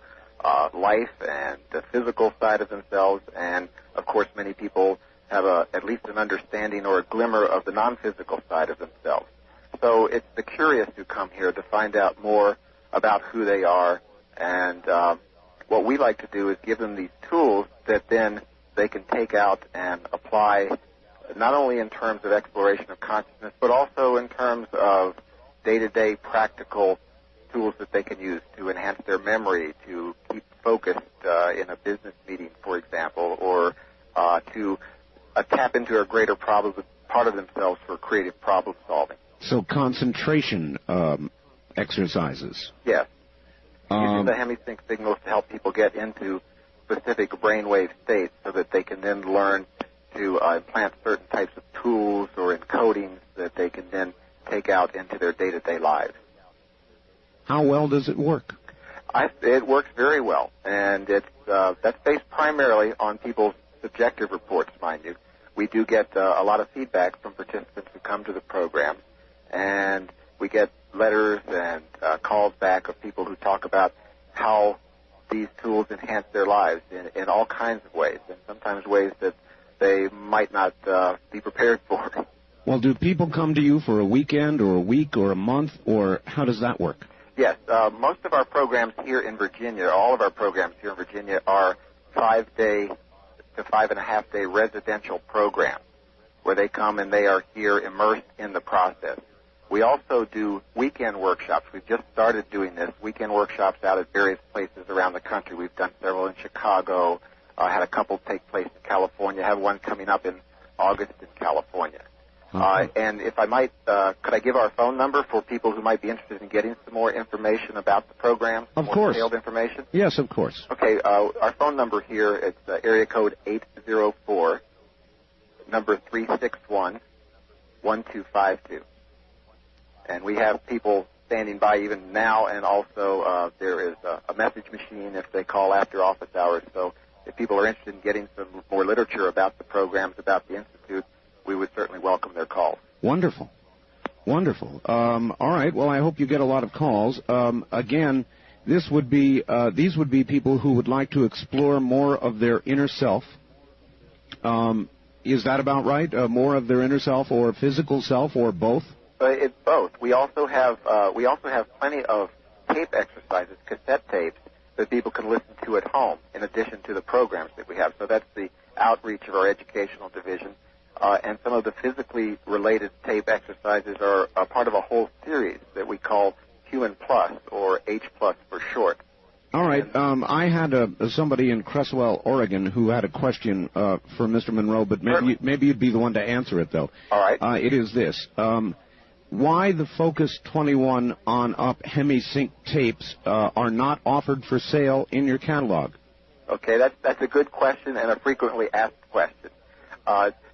life and the physical side of themselves, and of course many people have at least an understanding or a glimmer of the non-physical side of themselves. So it's the curious who come here to find out more about who they are, and what we like to do is give them these tools that then they can take out and apply not only in terms of exploration of consciousness, but also in terms of day-to-day practical tools that they can use to enhance their memory, to keep focused in a business meeting, for example, or to tap into a greater part of themselves for creative problem solving. So concentration exercises. Yes. Using the HemiSync signals to help people get into specific brainwave states so that they can then learn to implant certain types of tools or encodings that they can then take out into their day-to-day lives. How well does it work? It works very well, and that's based primarily on people's subjective reports, mind you. We do get a lot of feedback from participants who come to the program, and we get letters and calls back of people who talk about how these tools enhance their lives in all kinds of ways, and sometimes ways that they might not be prepared for. Well, do people come to you for a weekend or a week or a month, or how does that work? Yes, most of our programs here in Virginia, all of our programs here in Virginia are 5-day to 5.5-day residential programs where they come and they are here immersed in the process. We also do weekend workshops. We've just started doing this, weekend workshops out at various places around the country. We've done several in Chicago, had a couple take place in California, have one coming up in August in California. And if I might, could I give our phone number for people who might be interested in getting some more information about the program? Of more course. Detailed information? Yes, of course. Okay, our phone number here, it's area code 804, number 361-1252. And we have people standing by even now, and also there is a message machine if they call after office hours. So if people are interested in getting some more literature about the programs, about the Institute, we would certainly welcome their calls. Wonderful. Wonderful. All right. Well, I hope you get a lot of calls. Again, these would be people who would like to explore more of their inner self. Is that about right? More of their inner self or physical self or both? It's both. We also have plenty of tape exercises, cassette tapes that people can listen to at home in addition to the programs that we have. So that's the outreach of our educational division. And some of the physically related tape exercises are a part of a whole series that we call Human Plus, or H Plus for short. All right. I had somebody in Cresswell, Oregon, who had a question for Mr. Monroe, but maybe you'd be the one to answer it, though. All right. It is this. Why the Focus 21 on-up HemiSync tapes are not offered for sale in your catalog? Okay, that's a good question and a frequently asked question.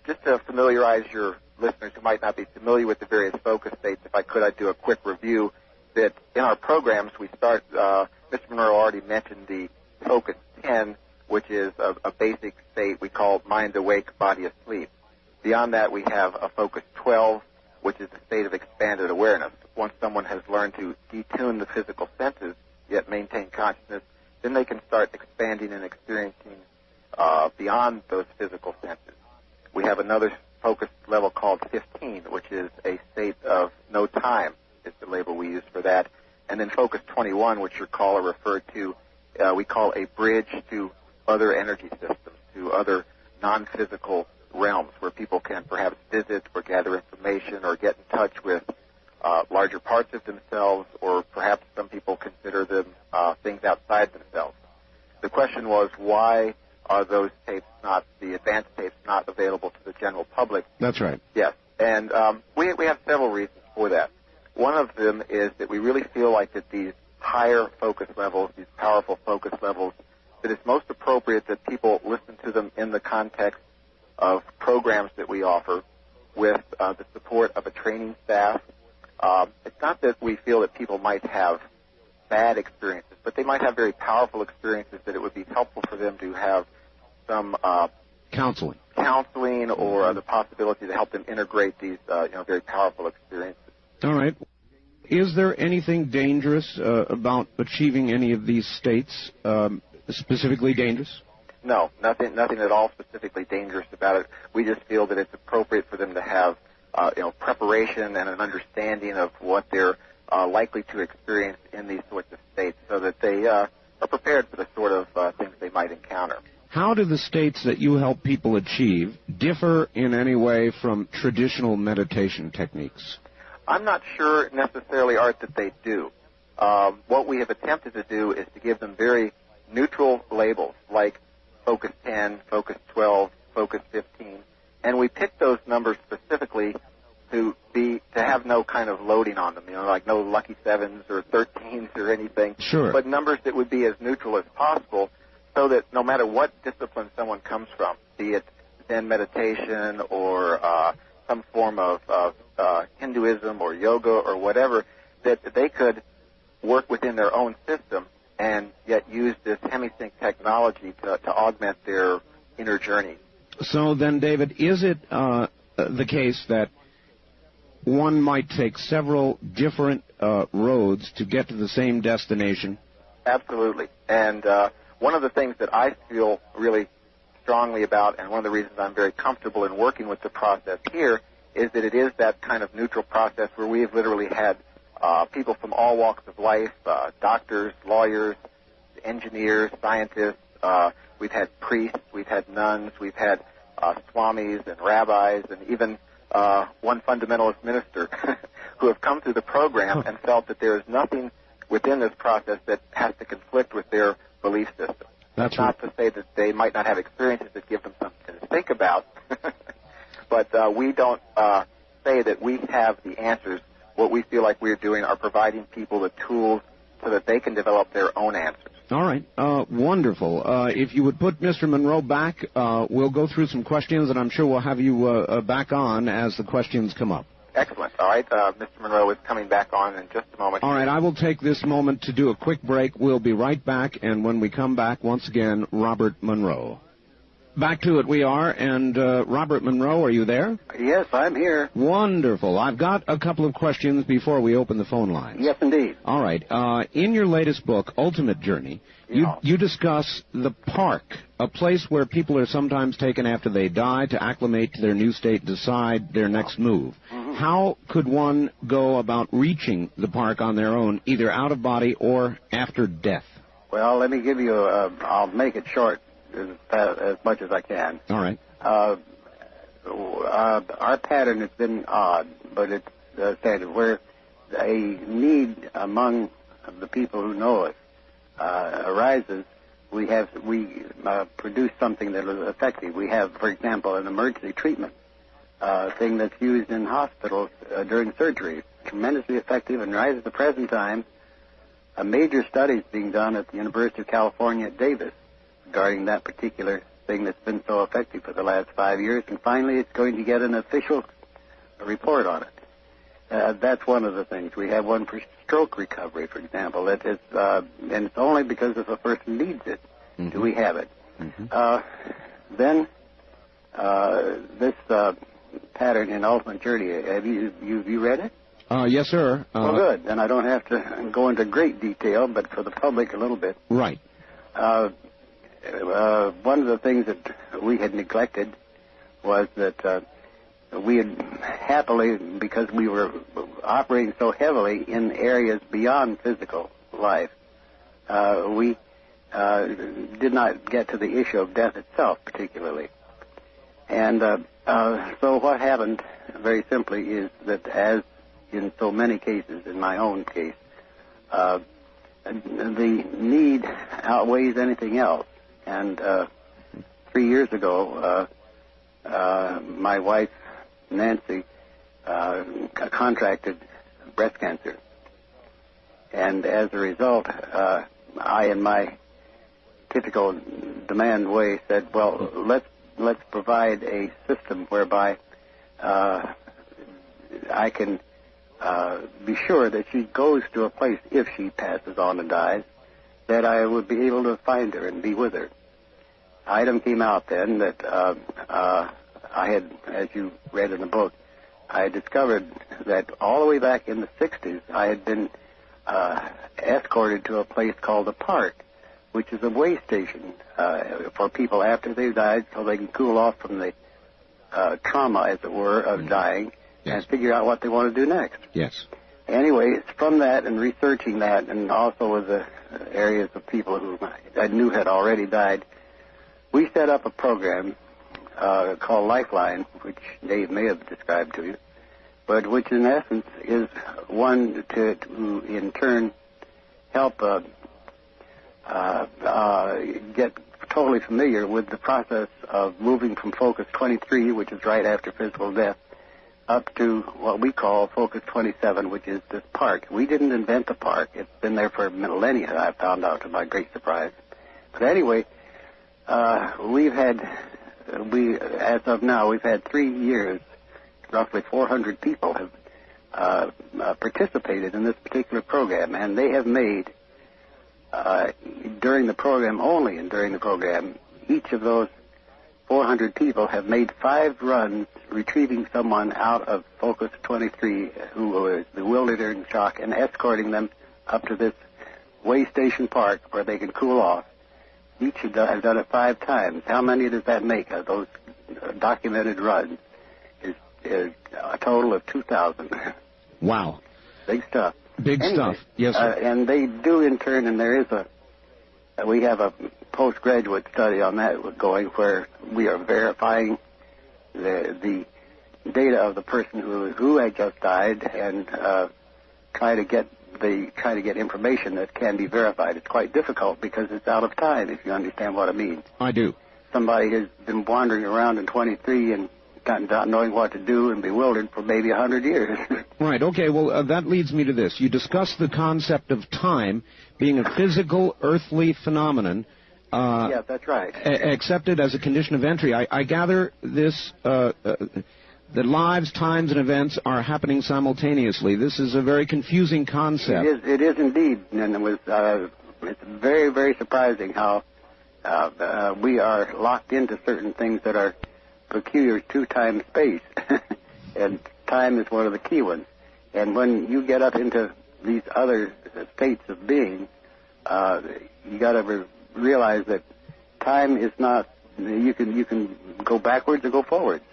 Just to familiarize your listeners who might not be familiar with the various focus states, if I could, I'd do a quick review. That in our programs, we start, Mr. Monroe already mentioned the Focus 10, which is a basic state we call mind awake, body asleep. Beyond that, we have a Focus 12, which is a state of expanded awareness. Once someone has learned to detune the physical senses, yet maintain consciousness, then they can start expanding and experiencing beyond those physical senses. We have another focus level called 15, which is a state of no time, is the label we use for that. And then Focus 21, which your caller referred to, we call a bridge to other energy systems, to other non-physical realms where people can perhaps visit or gather information or get in touch with larger parts of themselves, or perhaps some people consider them things outside themselves. The question was, why are those tapes not, the advanced tapes, not available to the general public? That's right. Yes, and we have several reasons for that. One of them is that we really feel like that these higher focus levels, these powerful focus levels, that it's most appropriate that people listen to them in the context of programs that we offer with the support of a training staff. It's not that we feel that people might have bad experiences, but they might have very powerful experiences that it would be helpful for them to have some counseling or the possibility to help them integrate these very powerful experiences. All right. Is there anything dangerous about achieving any of these states, specifically dangerous? No, nothing at all specifically dangerous about it. We just feel that it's appropriate for them to have preparation and an understanding of what they're likely to experience in these sorts of states, so that they are prepared for the sort of things they might encounter. How do the states that you help people achieve differ in any way from traditional meditation techniques? I'm not sure necessarily, Art, that they do. What we have attempted to do is to give them very neutral labels, like Focus 10, Focus 12, Focus 15, and we picked those numbers specifically to have no kind of loading on them, like no lucky 7s or 13s or anything. Sure. But numbers that would be as neutral as possible, so that no matter what discipline someone comes from, be it Zen meditation or some form of Hinduism or yoga or whatever, that they could work within their own system and yet use this hemisync technology to augment their inner journey. So then, David, is it the case that one might take several different roads to get to the same destination? Absolutely. And one of the things that I feel really strongly about, and one of the reasons I'm very comfortable in working with the process here, is that it is that kind of neutral process where we've literally had people from all walks of life, doctors, lawyers, engineers, scientists. We've had priests, we've had nuns, we've had swamis and rabbis, and even one fundamentalist minister who have come through the program and felt that there is nothing within this process that has to conflict with their belief system. That's not to say that they might not have experiences that give them something to think about, but we don't say that we have the answers. What we feel like we're doing are providing people the tools so that they can develop their own answers. All right. Wonderful. If you would put Mr. Monroe back, we'll go through some questions, and I'm sure we'll have you back on as the questions come up. Excellent. All right. Mr. Monroe is coming back on in just a moment. All right. I will take this moment to do a quick break. We'll be right back, and when we come back, once again, Robert Monroe. Back to it we are, and Robert Monroe, are you there? Yes, I'm here. Wonderful. I've got a couple of questions before we open the phone lines. Yes, indeed. All right. In your latest book, Ultimate Journey, you discuss the park, a place where people are sometimes taken after they die to acclimate to their new state, decide their next move. Mm-hmm. How could one go about reaching the park on their own, either out of body or after death? Well, let me give you I'll make it short as much as I can. All right. Our pattern has been odd, but it's standard. Where a need among the people who know us arises, we produce something that is effective. We have, for example, an emergency treatment thing that's used in hospitals during surgery, tremendously effective, and right at the present time, a major study is being done at the University of California at Davis regarding that particular thing that's been so effective for the last 5 years, and finally it's going to get an official report on it. That's one of the things. We have one for stroke recovery, for example. That is, and it's only because if a person needs it do we have it. Mm-hmm. Then this pattern in Ultimate Journey, have you read it? Yes, sir. Well, good. Then I don't have to go into great detail, but for the public a little bit. Right. One of the things that we had neglected was that we had happily, because we were operating so heavily in areas beyond physical life, we did not get to the issue of death itself particularly. And so what happened, very simply, is that as in so many cases, in my own case, the need outweighs anything else. And 3 years ago, my wife, Nancy, contracted breast cancer. And as a result, I, in my typical demand way, said, well, let's provide a system whereby I can be sure that she goes to a place, if she passes on and dies, that I would be able to find her and be with her. Item came out then that I had, as you read in the book, I discovered that all the way back in the 60s, I had been escorted to a place called the Park, which is a way station for people after they've died so they can cool off from the trauma, as it were, of dying. Yes. And figure out what they want to do next. Yes. Anyway, it's from that and researching that, and also with the areas of people who I knew had already died, we set up a program called Lifeline, which Dave may have described to you, but which in essence is one to in turn help get totally familiar with the process of moving from Focus 23, which is right after physical death, up to what we call Focus 27, which is this park. We didn't invent the park. It's been there for millennia, I found out to my great surprise. But anyway, as of now, we've had 3 years, roughly 400 people have participated in this particular program, and they have made, during the program only, and during the program, each of those 400 people have made 5 runs retrieving someone out of Focus 23 who was bewildered or in shock and escorting them up to this way station park where they can cool off. Each have done it 5 times. How many does that make of those documented runs? Is a total of 2,000. Wow. Big stuff. Big stuff. Yes, sir. And they do in turn, and there is we have a postgraduate study on that going where we are verifying the data of the person who had just died and try to get information that can be verified. It's quite difficult because it's out of time, if you understand what I mean. I do. Somebody has been wandering around in 23 and not knowing what to do and bewildered for maybe 100 years. Right. Okay. Well, that leads me to this. You discussed the concept of time being a physical, earthly phenomenon. Yeah, that's right. Accepted as a condition of entry. I gather this, that lives, times, and events are happening simultaneously. This is a very confusing concept. It is indeed, and it's very, very surprising how we are locked into certain things that are peculiar to time space, and time is one of the key ones. And when you get up into these other states of being, you got to realize that time is not. You can go backwards or go forwards,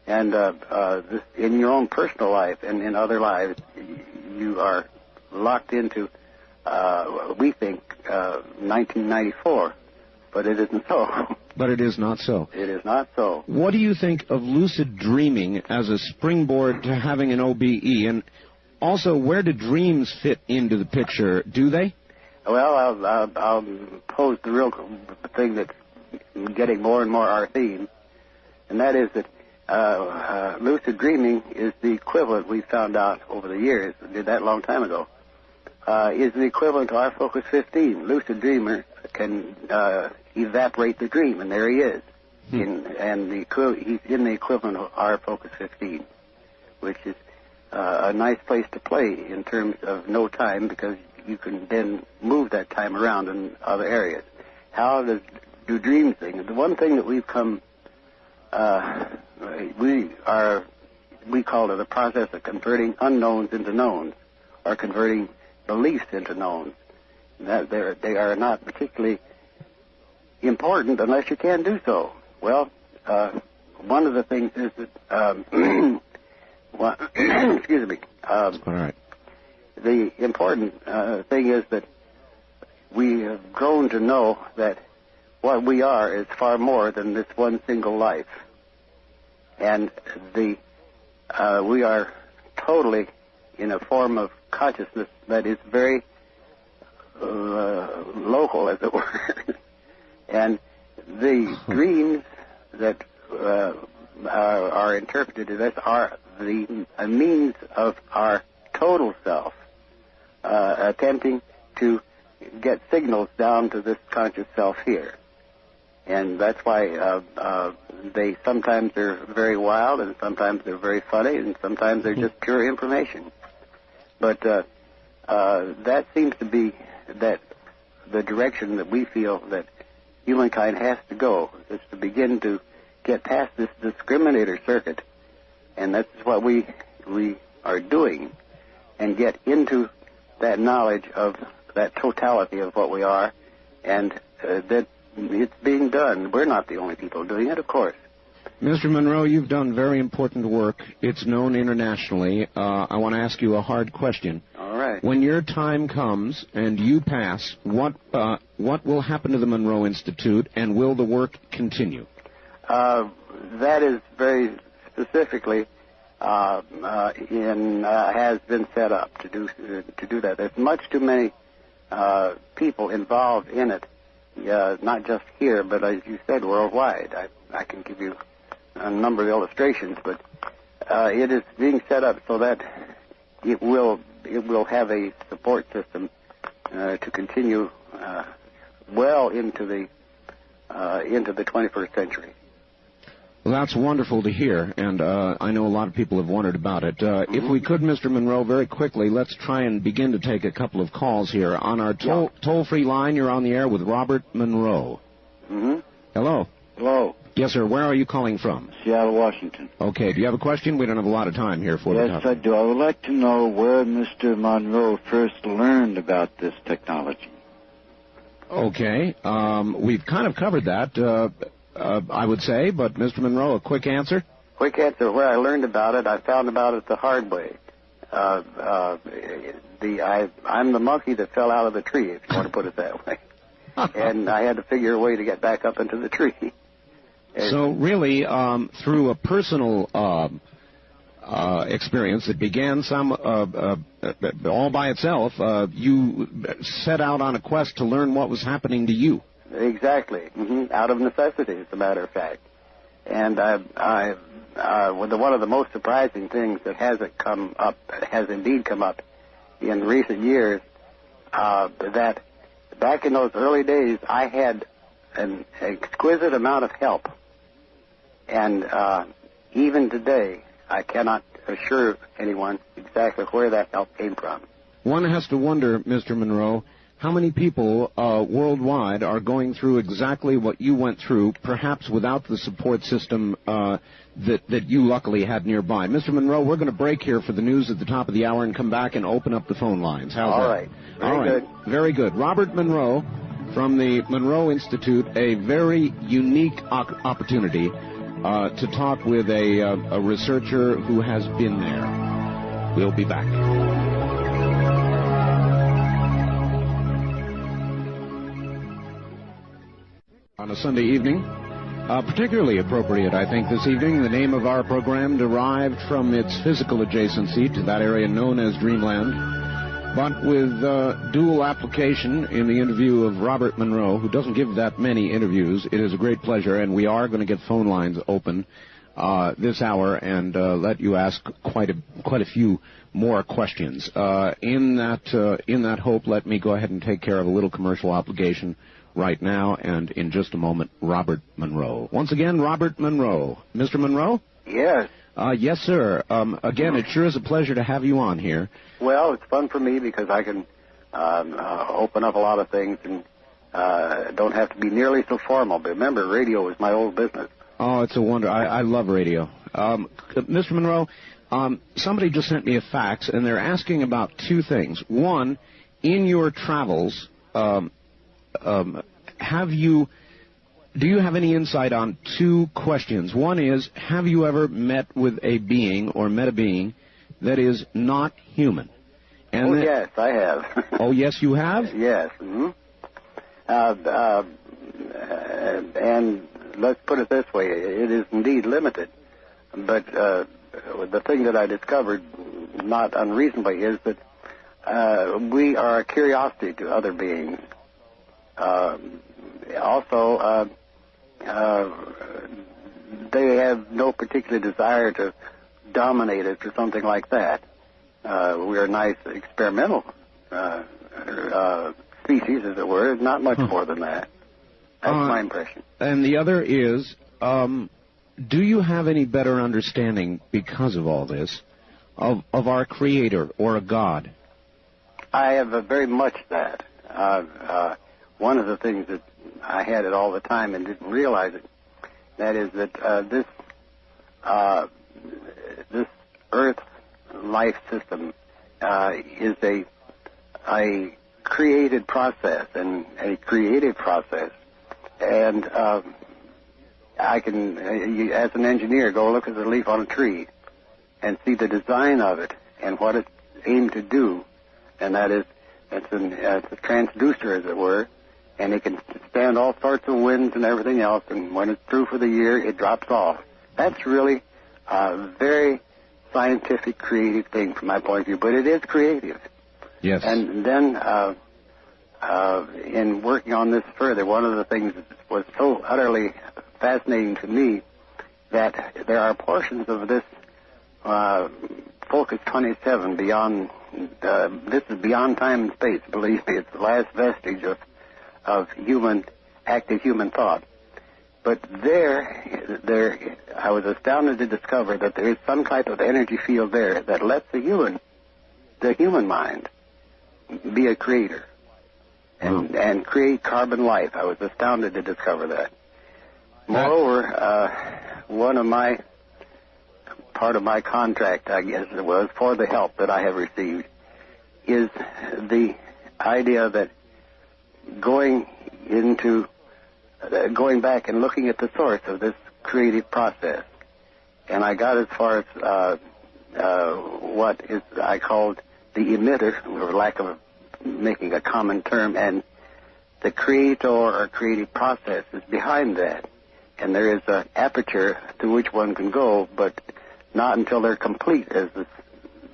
and this, in your own personal life and in other lives, you are locked into. We think 1994, but it isn't so. But it is not so. It is not so. What do you think of lucid dreaming as a springboard to having an OBE? And also, where do dreams fit into the picture? Do they? Well, I'll pose the real thing that's getting more and more our theme, and that is that lucid dreaming is the equivalent, we found out over the years, we did that a long time ago, is the equivalent to our Focus 15. Lucid dreamer can evaporate the dream, and there he is. He's in the equivalent of our Focus 15, which is a nice place to play in terms of no time, because you can then move that time around in other areas. How do dreams thing? The one thing that we've come, we call it a process of converting unknowns into knowns, or converting beliefs into knowns. That they are not particularly important unless you can do so. Well, one of the things is that, excuse me. All right. The important thing is that we have grown to know that what we are is far more than this one single life. And we are totally in a form of consciousness that is very local, as it were. And the dreams that are interpreted as are the means of our total self attempting to get signals down to this conscious self here. And that's why they sometimes are very wild, and sometimes they're very funny, and sometimes they're just pure information. But that seems to be the direction that we feel that humankind has to go, is to begin to get past this discriminator circuit. And that's what we are doing, and get into that knowledge of that totality of what we are, and that it's being done. We're not the only people doing it, of course. Mr. Monroe, you've done very important work. It's known internationally. I want to ask you a hard question. All right. When your time comes and you pass, what will happen to the Monroe Institute, and will the work continue? That is very specifically has been set up to do that. There's much too many people involved in it, not just here, but as you said, worldwide. I can give you a number of illustrations, but it is being set up so that it will have a support system to continue well into the 21st century. Well, that's wonderful to hear, and I know a lot of people have wondered about it. If we could, Mr. Monroe, very quickly, let's try and begin to take a couple of calls here. On our toll-free line, you're on the air with Robert Monroe. Mm-hmm. Hello. Hello. Yes, sir. Where are you calling from? Seattle, Washington. Okay. Do you have a question? We don't have a lot of time here for the topic. Yes, I do. I would like to know where Mr. Monroe first learned about this technology. Okay. We've kind of covered that. I would say, but Mr. Monroe, a quick answer? Quick answer. Where I learned about it, I found about it the hard way. I'm the monkey that fell out of the tree, if you want to put it that way. And I had to figure a way to get back up into the tree. So really, through a personal experience that began all by itself, you set out on a quest to learn what was happening to you. Exactly. Mm-hmm. Out of necessity, as a matter of fact. And one of the most surprising things that has indeed come up in recent years, that back in those early days, I had an exquisite amount of help. And even today, I cannot assure anyone exactly where that help came from. One has to wonder, Mr. Monroe, how many people worldwide are going through exactly what you went through, perhaps without the support system that you luckily had nearby? Mr. Monroe, we're going to break here for the news at the top of the hour and come back and open up the phone lines. How's that? All right. Very good. Very good. Robert Monroe from the Monroe Institute, a very unique opportunity to talk with a researcher who has been there. We'll be back. On a Sunday evening, particularly appropriate, I think, this evening. The name of our program derived from its physical adjacency to that area known as Dreamland, but with dual application in the interview of Robert Monroe, who doesn't give that many interviews. It is a great pleasure, and we are going to get phone lines open this hour and let you ask quite a few more questions. In that hope, let me go ahead and take care of a little commercial obligation right now, and in just a moment, Robert Monroe. Once again, Robert Monroe. Mr. Monroe? Yes. Yes, sir. Again, it sure is a pleasure to have you on here. Well, it's fun for me because I can open up a lot of things and don't have to be nearly so formal. But remember, radio is my old business. Oh, it's a wonder. I love radio. Mr. Monroe, somebody just sent me a fax, and they're asking about two things. One, in your travels, do you have any insight on two questions? One is, have you ever met with a being or met a being that is not human? And yes, I have. Oh, yes, you have? Yes. Mm-hmm. And let's put it this way, it is indeed limited. But the thing that I discovered, not unreasonably, is that we are a curiosity to other beings. Also, they have no particular desire to dominate us or something like that. We're a nice experimental species, as it were, not much more than that. That's my impression. And the other is, do you have any better understanding, because of all this, of our Creator or a God? I have very much that. One of the things that I had it all the time and didn't realize it, that is that this Earth life system is a created process and a creative process. And I can, as an engineer, go look at the leaf on a tree and see the design of it and what it's aimed to do. And that is, it's a transducer, as it were, and it can stand all sorts of winds and everything else, and when it's through for the year, it drops off. That's really a very scientific, creative thing from my point of view, but it is creative. Yes. And then in working on this further, one of the things that was so utterly fascinating to me, that there are portions of this Focus 27 beyond, this is beyond time and space, believe me. It's the last vestige of active human thought. But there, I was astounded to discover that there is some type of energy field there that lets the human mind be a creator and create carbon life. I was astounded to discover that. Moreover, part of my contract, I guess it was, for the help that I have received, is the idea that going back and looking at the source of this creative process. And I got as far as what is I called the emitter, for lack of making a common term, and the creator or creative process is behind that. And there is an aperture to which one can go, but not until they're complete, as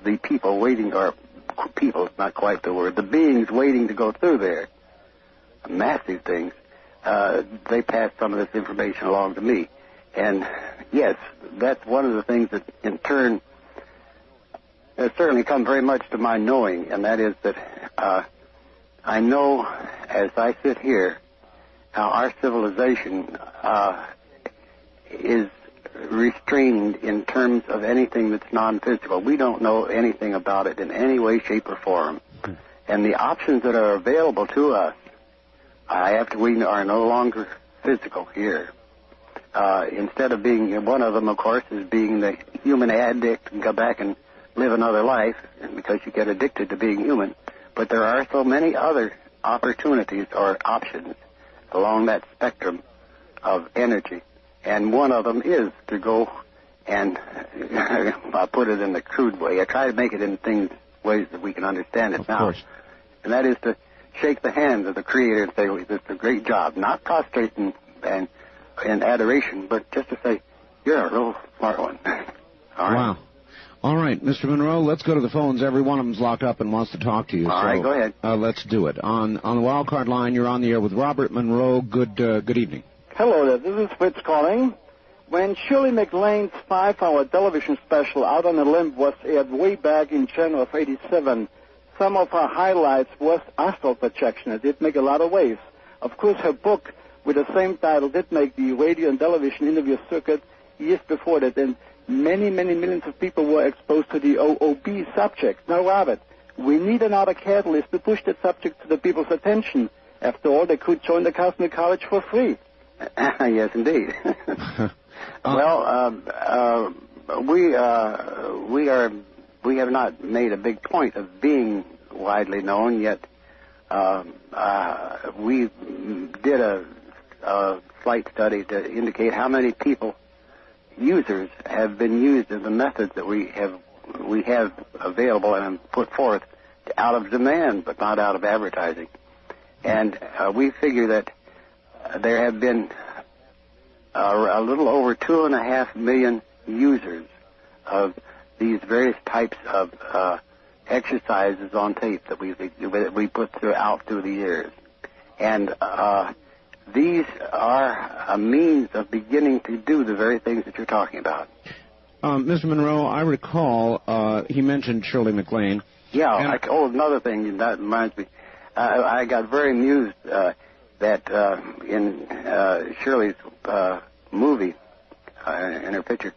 the people waiting, or people, it's not quite the word, the beings waiting to go through there, massive things, they pass some of this information along to me. And yes, that's one of the things that in turn has certainly come very much to my knowing, and that is that I know as I sit here how our civilization is restrained in terms of anything that's non-physical. We don't know anything about it in any way, shape, or form. And the options that are available to us, we are no longer physical here. Instead of being, one of them, of course, is being the human addict and go back and live another life, because you get addicted to being human. But there are so many other opportunities or options along that spectrum of energy. And one of them is to go and, I'll put it in the crude way, I try to make it in ways that we can understand it now. Of course. And that is to shake the hand of the Creator and say, well, this is a great job. Not prostrate and adoration, but just to say, you're a real smart one. All right. Wow. All right, Mr. Monroe, let's go to the phones. Every one of them's locked up and wants to talk to you. All right, go ahead. Let's do it. On the wildcard line, you're on the air with Robert Monroe. Good evening. Hello there, this is Fritz calling. When Shirley MacLaine's 5-hour television special, Out on a Limb, was aired way back in January of '87, some of her highlights was astral projection. It did make a lot of waves. Of course, her book with the same title did make the radio and television interview circuit years before that, and many, many millions of people were exposed to the OB subject. Now, Robert, we need another catalyst to push that subject to the people's attention. After all, they could join the Cosmic College for free. Yes, indeed. Well, we have not made a big point of being widely known yet. We did a slight study to indicate how many users have been used in the methods that we have available and put forth out of demand, but not out of advertising. And we figure that there have been a little over 2.5 million users of these various types of exercises on tape that we put through the years. And these are a means of beginning to do the very things that you're talking about. Mr. Monroe, I recall he mentioned Shirley MacLaine. Yeah, another thing that reminds me. I got very amused that in Shirley's movie, in her picture,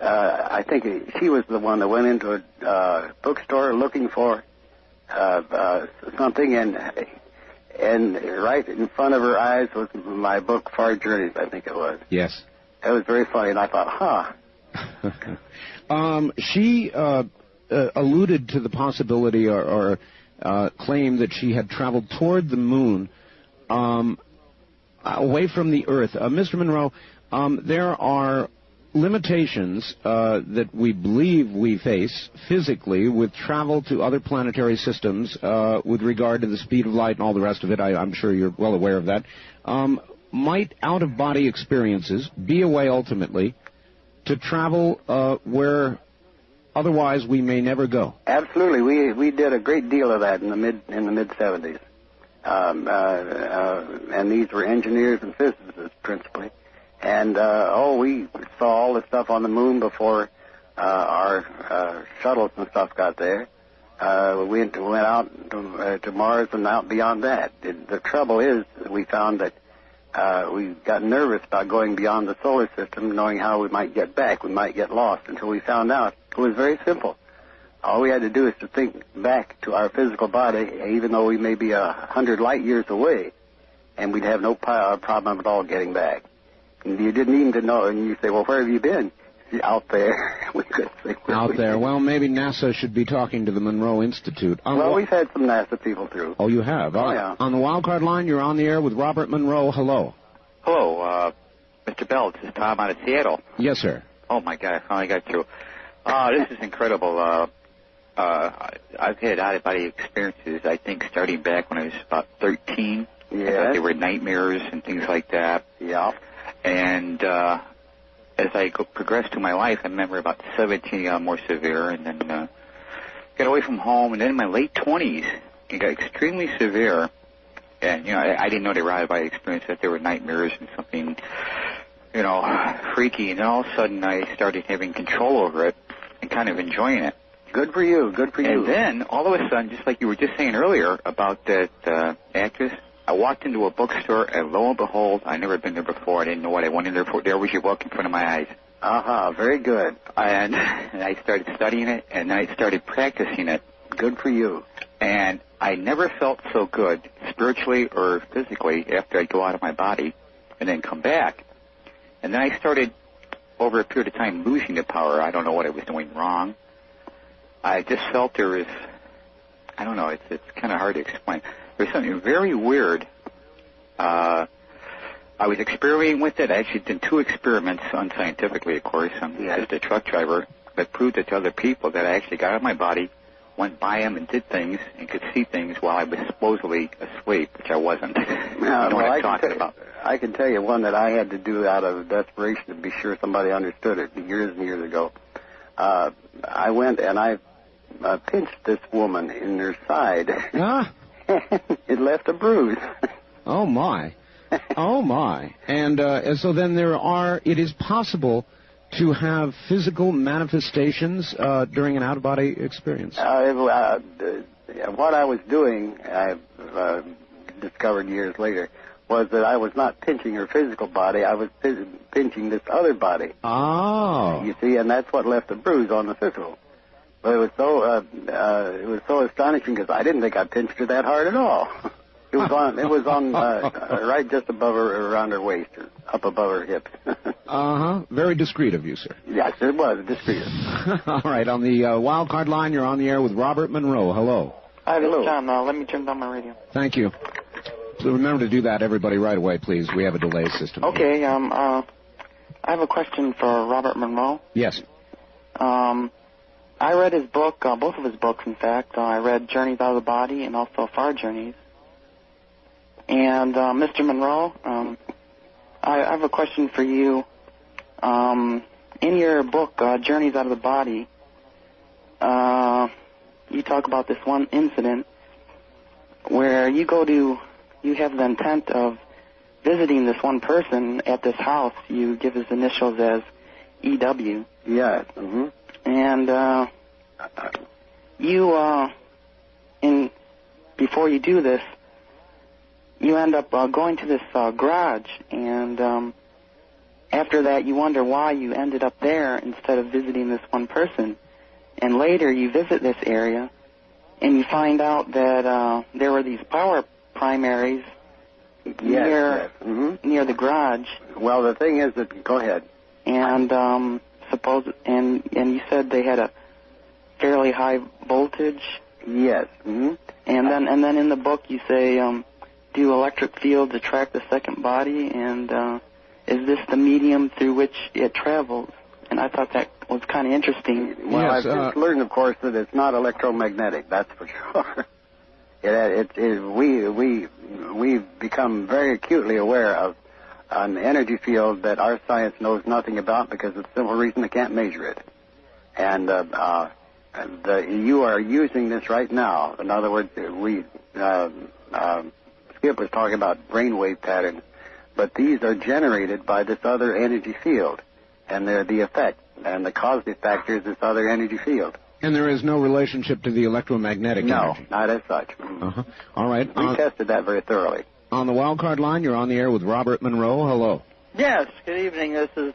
I think she was the one that went into a bookstore looking for something, and right in front of her eyes was my book, Far Journeys, I think it was. Yes. It was very funny, and I thought, She alluded to the possibility or claimed that she had traveled toward the moon away from the Earth. Mr. Monroe, there are limitations that we believe we face physically with travel to other planetary systems with regard to the speed of light and all the rest of it. I'm sure you're well aware of that. Might out-of-body experiences be a way ultimately to travel where otherwise we may never go? Absolutely. We did a great deal of that in the mid 70s. And these were engineers and physicists principally. And we saw all the stuff on the moon before our shuttles and stuff got there. We went out to Mars and out beyond that. The trouble is, we found that we got nervous about going beyond the solar system, knowing how we might get back. We might get lost, until we found out it was very simple. All we had to do is to think back to our physical body, even though we may be 100 light years away, and we'd have no problem at all getting back. And you didn't even know, and you say, well, where have you been? Out there. We could think out there. Well, maybe NASA should be talking to the Monroe Institute. Well, we've had some NASA people through. Oh, you have? Oh, yeah. On the wildcard line, you're on the air with Robert Monroe. Hello. Hello, Mr. Bell. This is Tom out of Seattle. Yes, sir. Oh, my God, I finally got through. This is incredible. I've had out-of-body experiences, I think, starting back when I was about 13. Yeah. I thought they were nightmares and things like that. Yeah. And as I progressed through my life, I remember about 17 got more severe, and then got away from home. And then in my late 20s, it got extremely severe. And, I didn't know they were out-of-body experiences, that they were nightmares and something, freaky. And then all of a sudden, I started having control over it and kind of enjoying it. Good for you. Good for you. And then, all of a sudden, just like you were just saying earlier about that actress, I walked into a bookstore, and lo and behold, I'd never been there before. I didn't know what I went in there for. There was your book in front of my eyes. Very good. And I started studying it, and I started practicing it. Good for you. And I never felt so good, spiritually or physically, after I'd go out of my body and then come back. And then I started, over a period of time, losing the power. I don't know what I was doing wrong. I just felt there was, I don't know, it's kind of hard to explain. There's something very weird. I was experimenting with it. I actually did 2 experiments, unscientifically, of course. I'm just a truck driver, but proved it to other people that I actually got out of my body, went by them and did things and could see things while I was supposedly asleep, which I wasn't. You know what I'm talking about. I can tell you one that I had to do out of desperation to be sure somebody understood it years and years ago. I went and I pinched this woman in her side. It left a bruise. Oh, my. Oh, my. And so then it is possible to have physical manifestations during an out-of-body experience. What I was doing, I discovered years later, was that I was not pinching her physical body. I was pinching this other body. Oh. You see, and that's what left the bruise on the physical. But it was so astonishing because I didn't think I pinched her that hard at all. It was on right just above her, around her waist, or up above her hip. Very discreet of you, sir. Yes, it was discreet. All right, on the wild card line, you're on the air with Robert Monroe. Hello. Hi, this is John. Let me turn down my radio. Thank you. So remember to do that, everybody, right away, please. We have a delay system. Okay. I have a question for Robert Monroe. Yes. I read his book, both of his books, in fact. I read Journeys Out of the Body and also Far Journeys. And Mr. Monroe, I have a question for you. In your book, Journeys Out of the Body, you talk about this one incident where you have the intent of visiting this one person at this house. You give his initials as EW. Yes. Mm-hmm. And before you do this, you end up going to this garage, and after that you wonder why you ended up there instead of visiting this one person. And later you visit this area, and you find out that there were these power primaries near the garage. Well, the thing is that, go ahead. And and you said they had a fairly high voltage. Yes. Mm-hmm. And then in the book you say, do electric fields attract the second body, and is this the medium through which it travels? And I thot that was kind of interesting. Well, yes, I've just learned, of course, that it's not electromagnetic. That's for sure. We've become very acutely aware of an energy field that our science knows nothing about because of the simple reason they can't measure it. And you are using this right now. In other words, Skip was talking about brainwave patterns, but these are generated by this other energy field, and they're the effect, and the causative factor is this other energy field. And there is no relationship to the electromagnetic energy? No, not as such. Uh-huh. All right. We tested that very thoroughly. On the wildcard line, you're on the air with Robert Monroe. Hello. Yes, good evening. This is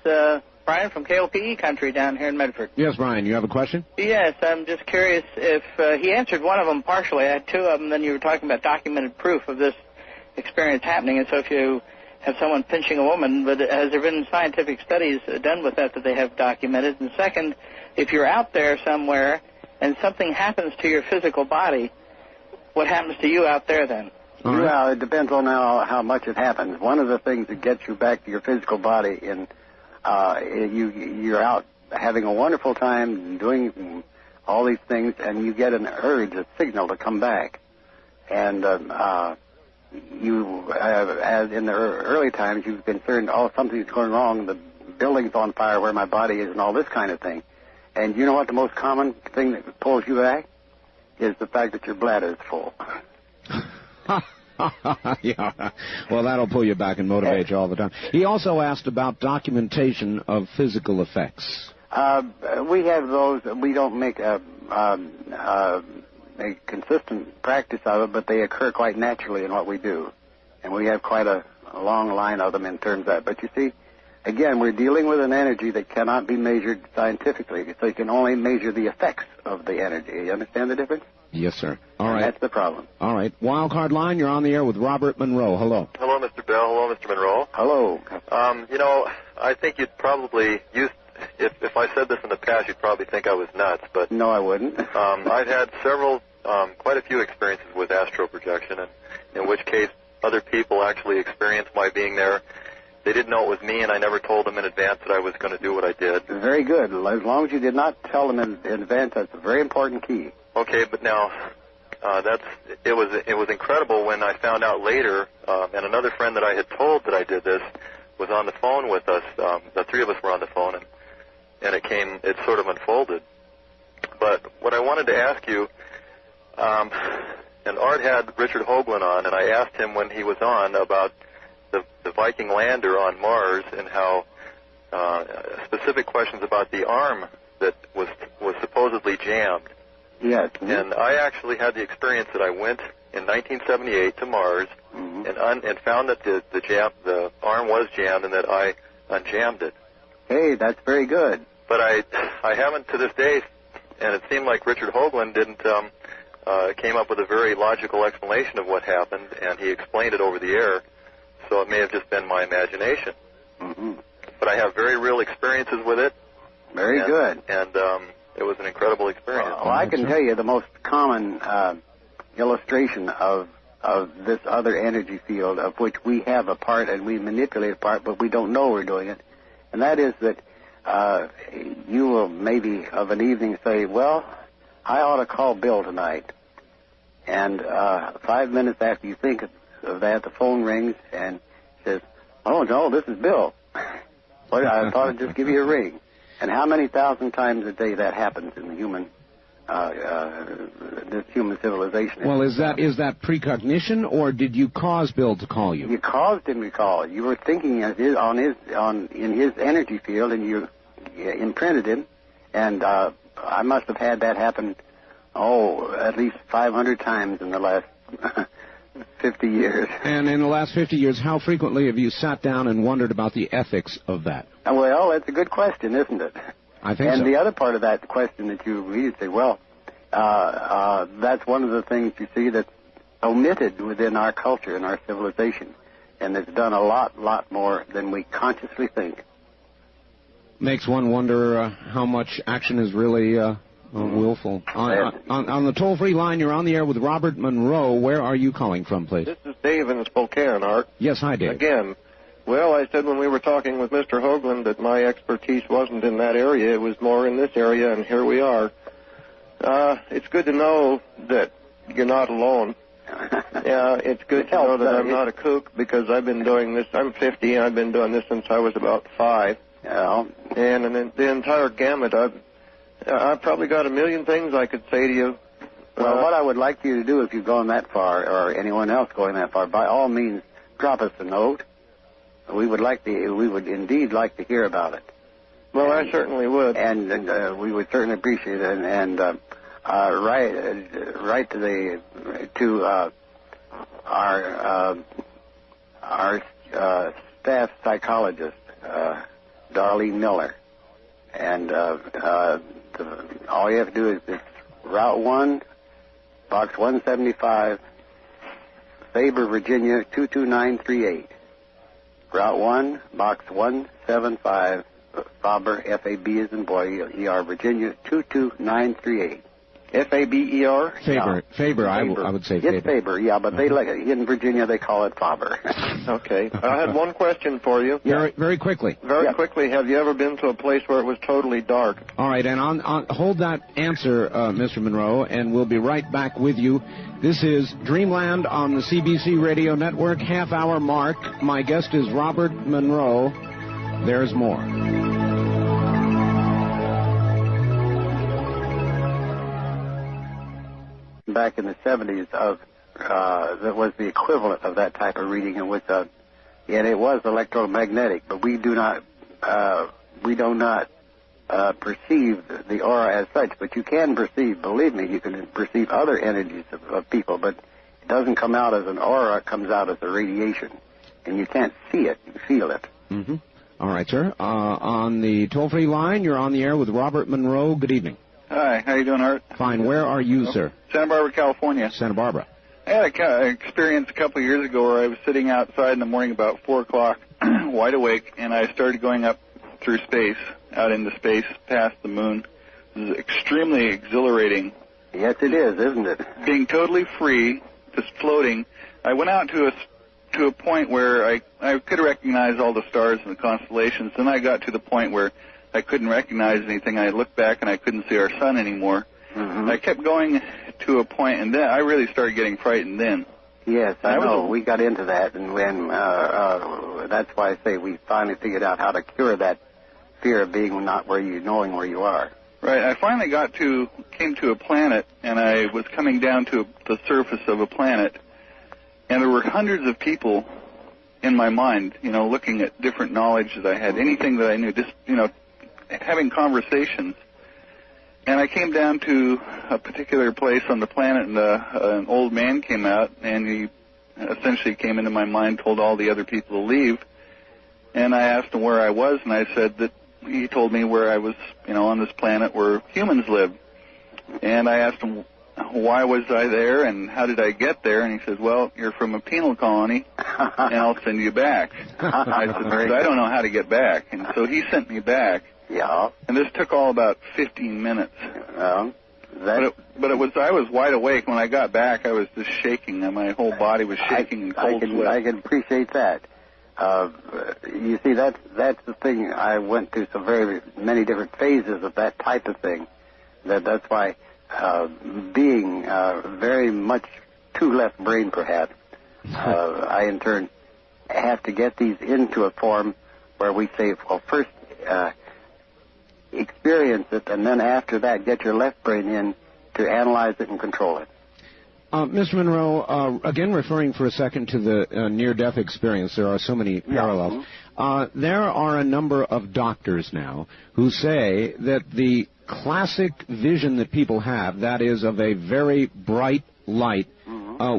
Brian from KOPE country down here in Medford. Yes, Brian, you have a question? Yes, I'm just curious if he answered one of them partially. I had two of them, then you were talking about documented proof of this experience happening. And so if you have someone pinching a woman, but has there been scientific studies done with that they have documented? And second, if you're out there somewhere and something happens to your physical body, what happens to you out there then? Well, it depends on how much it happens. One of the things that gets you back to your physical body, you're out having a wonderful time doing all these things, and you get an urge, a signal to come back. And as in the early times, you've been concerned, something's going wrong, the building's on fire where my body is, and all this kind of thing. And you know what the most common thing that pulls you back is the fact that your bladder is full. Yeah, well, that'll pull you back and motivate you all the time. He also asked about documentation of physical effects. We have those. We don't make a consistent practice of it, but they occur quite naturally in what we do. And we have quite a long line of them in terms of that. But you see, again, we're dealing with an energy that cannot be measured scientifically, so you can only measure the effects of the energy. You understand the difference? Yes, sir. All right. That's the problem. All right. Wildcard line, you're on the air with Robert Monroe. Hello. Hello, Mr. Bell. Hello, Mr. Monroe. Hello. I think you'd probably if I said this in the past, you'd probably think I was nuts, but... No, I wouldn't. I've had quite a few experiences with astral projection, and in which case other people actually experienced my being there. They didn't know it was me, and I never told them in advance that I was going to do what I did. Very good. As long as you did not tell them in advance, that's a very important key. Okay, but now it was incredible when I found out later, and another friend that I had told that I did this was on the phone with us. The three of us were on the phone, and it sort of unfolded. But what I wanted to ask you, and Art had Richard Hoagland on, and I asked him when he was on about the Viking lander on Mars and how specific questions about the arm that was supposedly jammed. Yes. And I actually had the experience that I went in 1978 to Mars and found that the arm was jammed and that I unjammed it. Hey, that's very good. But I haven't to this day, and it seemed like Richard Hoagland came up with a very logical explanation of what happened, and he explained it over the air, so it may have just been my imagination. Mm-hmm. But I have very real experiences with it. Very good. And it was an incredible experience. Well, I can tell you the most common illustration of this other energy field of which we have a part and we manipulate a part, but we don't know we're doing it. And that is that you will maybe of an evening say, well, I ought to call Bill tonight. And 5 minutes after you think of that, the phone rings and says, "Oh, no, this is Bill. Well, I thought I'd just give you a ring." And how many thousand times a day that happens in the human, this human civilization? Well, is that precognition, or did you cause Bill to call you? You caused him to call. You were thinking in his energy field, and you imprinted him. And I must have had that happen, at least 500 times in the last 50 years. And in the last 50 years, how frequently have you sat down and wondered about the ethics of that? Well, that's a good question, isn't it? I think so. And the other part of that question that you say, that's one of the things you see that's omitted within our culture and our civilization, and it's done a lot more than we consciously think. Makes one wonder how much action is really willful. On the toll-free line, you're on the air with Robert Monroe. Where are you calling from, please? This is Dave in Spokane, Art. Yes, hi, Dave. Again. Well, I said when we were talking with Mr. Hoagland that my expertise wasn't in that area. It was more in this area, and here we are. It's good to know that you're not alone. Yeah, it's good to know that I'm not a kook, because I've been doing this. I'm 50, and I've been doing this since I was about 5. Yeah. And in the entire gamut, I've probably got a million things I could say to you. Well, what I would like you to do, if you've gone that far, or anyone else going that far, by all means, drop us a note. We would indeed like to hear about it. Well, I certainly would. And we would certainly appreciate it. And write to our staff psychologist, Darlene Miller. And all you have to do is it's Route 1, Box 175, Faber, Virginia, 22938. Route 1, Box 175, Faber, F-A-B as in boy, E-R, Virginia, 22938. F-A-B-E-R? Faber, I would say Faber. It's Faber, yeah, but they in Virginia they call it Faber. Okay. I had one question for you. Very quickly. Very quickly, have you ever been to a place where it was totally dark? All right, and hold that answer, Mr. Monroe, and we'll be right back with you. This is Dreamland on the CBC Radio Network, half-hour mark. My guest is Robert Monroe. There's more. Back in the 70s, that was the equivalent of that type of reading, and it was electromagnetic, but we do not perceive the aura as such. But you can perceive, believe me, you can perceive other energies of people, but it doesn't come out as an aura; it comes out as a radiation, and you can't see it; you feel it. Mm-hmm. All right, sir. On the toll-free line, you're on the air with Robert Monroe. Good evening. Hi, how you doing, Art? Fine. Where are you, sir? Santa Barbara, California. Santa Barbara. I had an experience a couple of years ago where I was sitting outside in the morning about 4 o'clock, wide awake, and I started going up through space, out into space, past the moon. It was extremely exhilarating. Yes, it is, isn't it? Being totally free, just floating. I went out to a point where I could recognize all the stars and the constellations. Then I got to the point where I couldn't recognize anything. I looked back and I couldn't see our sun anymore. Mm-hmm. I kept going to a point, and then I really started getting frightened then. Yes, I know. We got into that, and when that's why I say we finally figured out how to cure that fear of being not knowing where you are. Right. I finally came to a planet, and I was coming down to the surface of a planet, and there were hundreds of people in my mind, looking at different knowledge that I had, anything that I knew, just, having conversations. And I came down to a particular place on the planet, and an old man came out, and he essentially came into my mind, told all the other people to leave. And I asked him where I was, and I said that he told me where I was, on this planet where humans live. And I asked him, why was I there, and how did I get there? And he says, well, you're from a penal colony, and I'll send you back. I said, but I don't know how to get back. And so he sent me back. Yeah. And this took all about 15 minutes. I was wide awake. When I got back, I was just shaking, and my whole body was shaking in cold sweat. I can appreciate that. You see, that's the thing. I went through so very many different phases of that type of thing. That's why, being very much too left brain, perhaps, I in turn have to get these into a form where we say, well, first experience it, and then after that get your left brain in to analyze it and control it. Mr. Monroe, again referring for a second to the near-death experience, there are so many parallels. There are a number of doctors now who say that the classic vision that people have, that is of a very bright light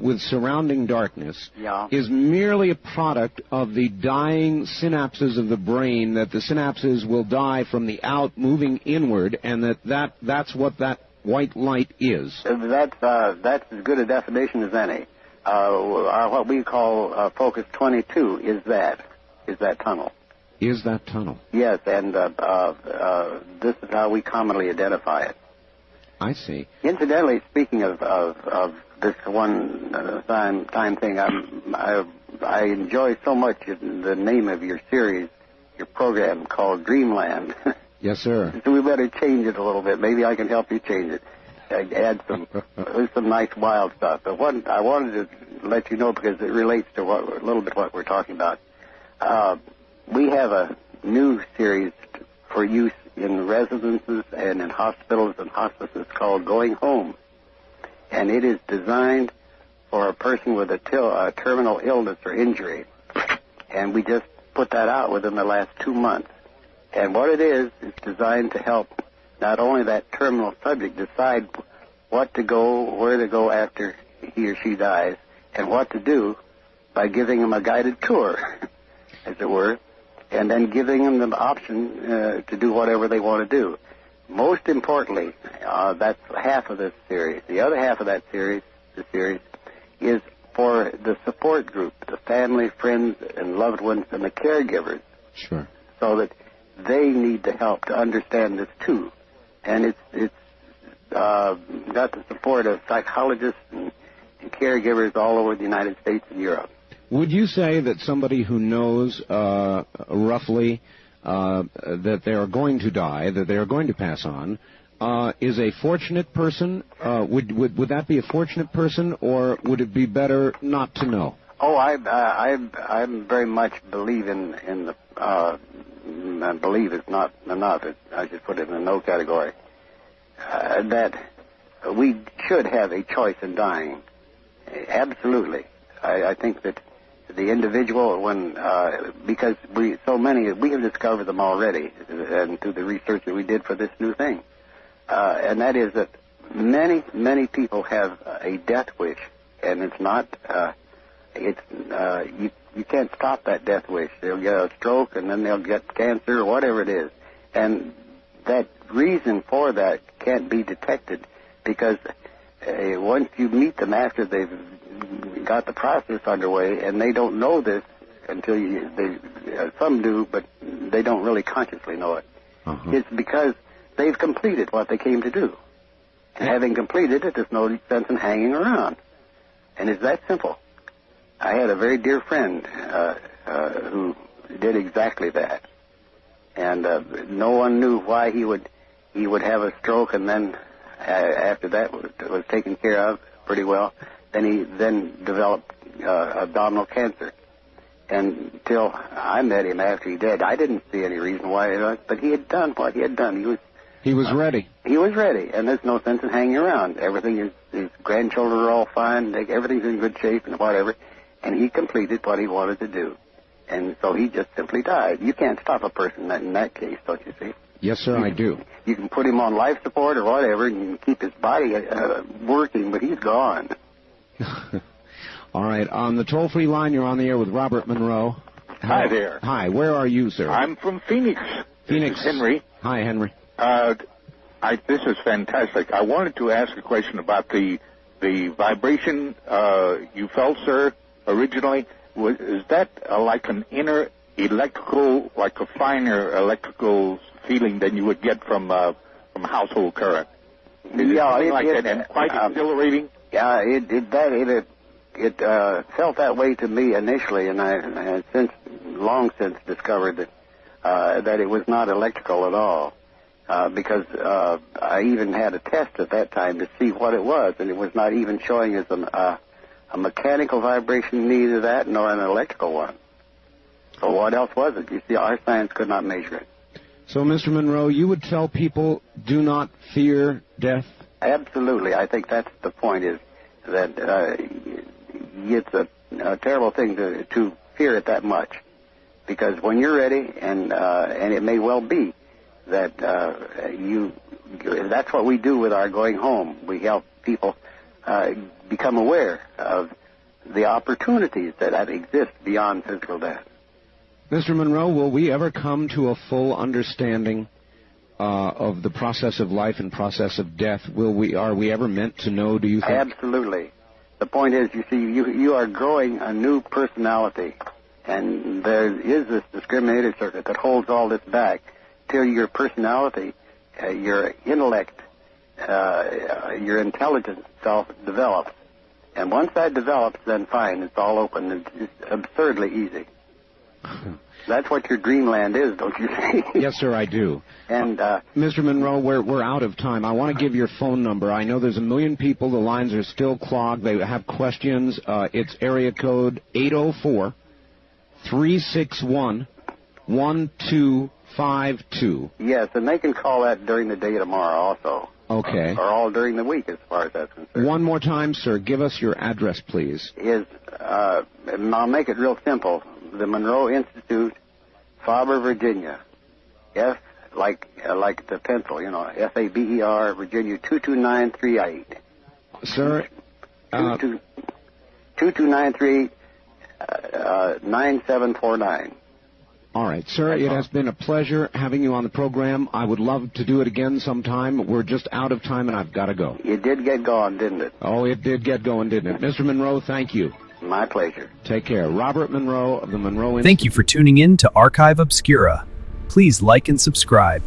with surrounding darkness, is merely a product of the dying synapses of the brain, that the synapses will die from the out moving inward, and that's what that white light is. That's as good a definition as any. What we call Focus 22 is that tunnel. Is that tunnel? Yes, and this is how we commonly identify it. I see. Incidentally, speaking of this one time thing, I enjoy so much the name of your series, your program called Dreamland. Yes, sir. So we better change it a little bit. Maybe I can help you change it. Add some nice wild stuff. But what I wanted to let you know, because it relates to a little bit what we're talking about. We have a new series for use in residences and in hospitals and hospices called Going Home. And it is designed for a person with a terminal illness or injury. And we just put that out within the last 2 months. And what it is designed to help not only that terminal subject decide where to go after he or she dies, and what to do by giving them a guided tour, as it were, and then giving them the option to do whatever they want to do. Most importantly, that's half of this series. The other half of the series is for the support group, the family, friends, and loved ones, and the caregivers. Sure. So that they need the help to understand this too. And it's got the support of psychologists and caregivers all over the United States and Europe. Would you say that somebody who knows roughly that they are going to die, that they are going to pass on, is a fortunate person? Would that be a fortunate person, or would it be better not to know? Oh, I very much believe in the believe is not enough. I should put it in the no category. That we should have a choice in dying. Absolutely. I think that the individual, because we have discovered them already, and through the research that we did for this new thing, and that is that many people have a death wish, and it's not. You can't stop that death wish. They'll get a stroke, and then they'll get cancer or whatever it is, and that reason for that can't be detected, because once you meet them after they've got the process underway, and they don't know this until some do, but they don't really consciously know it. It's because they've completed what they came to do. And having completed it, there's no sense in hanging around. And it's that simple. I had a very dear friend who did exactly that. And no one knew why he would have a stroke, and then after that was taken care of pretty well. Then he developed abdominal cancer. And until I met him after he did, I didn't see any reason why. But he had done what he had done. He was ready. He was ready, and there's no sense in hanging around. His grandchildren are all fine. Everything's in good shape and whatever. And he completed what he wanted to do. And so he just simply died. You can't stop a person in that case, don't you see? Yes, sir, I do. You can put him on life support or whatever, and you can keep his body working, but he's gone. All right. On the toll-free line, you're on the air with Robert Monroe. Hi there. Hi. Where are you, sir? I'm from Phoenix. Phoenix. This is Henry. Hi, Henry. This is fantastic. I wanted to ask a question about the vibration you felt, sir, originally. Is that like an inner electrical, like a finer electrical feeling than you would get from household current? Is it like that and quite exhilarating? Yeah, it felt that way to me initially, and I long since discovered that it was not electrical at all, because I even had a test at that time to see what it was, and it was not even showing as a mechanical vibration, neither that nor an electrical one. So what else was it? You see, our science could not measure it. So, Mr. Monroe, you would tell people, do not fear death? Absolutely. I think that's the point, is that it's a terrible thing to fear it that much. Because when you're ready, and it may well be that that's what we do with our going home. We help people become aware of the opportunities that exist beyond physical death. Mr. Monroe, will we ever come to a full understanding of the process of life and process of death? Are we ever meant to know, do you think? Absolutely. The point is, you see, you are growing a new personality, and there is this discriminator circuit that holds all this back till your personality, your intellect, your intelligence self develops. And once that develops, then fine, it's all open. It's absurdly easy. That's what your Dreamland is, don't you see? Yes, sir, I do. And Mr. Monroe, we're out of time. I want to give your phone number. I know there's 1 million people. The lines are still clogged. They have questions. It's area code 804-361-1252. Yes, and they can call that during the day tomorrow also. Okay. Or all during the week, as far as that's concerned. One more time, sir. Give us your address, please. And I'll make it real simple. The Monroe Institute, Faber, Virginia. F, like the pencil, Faber, Virginia, 22938. Sir? 2293, 9749. All right, sir, it has been a pleasure having you on the program. I would love to do it again sometime. We're just out of time, and I've got to go. It did get going, didn't it? Oh, it did get going, didn't it? Mr. Monroe, thank you. My pleasure. Take care. Robert Monroe of the Monroe Institute. Thank you for tuning in to Archive Obscura. Please like and subscribe.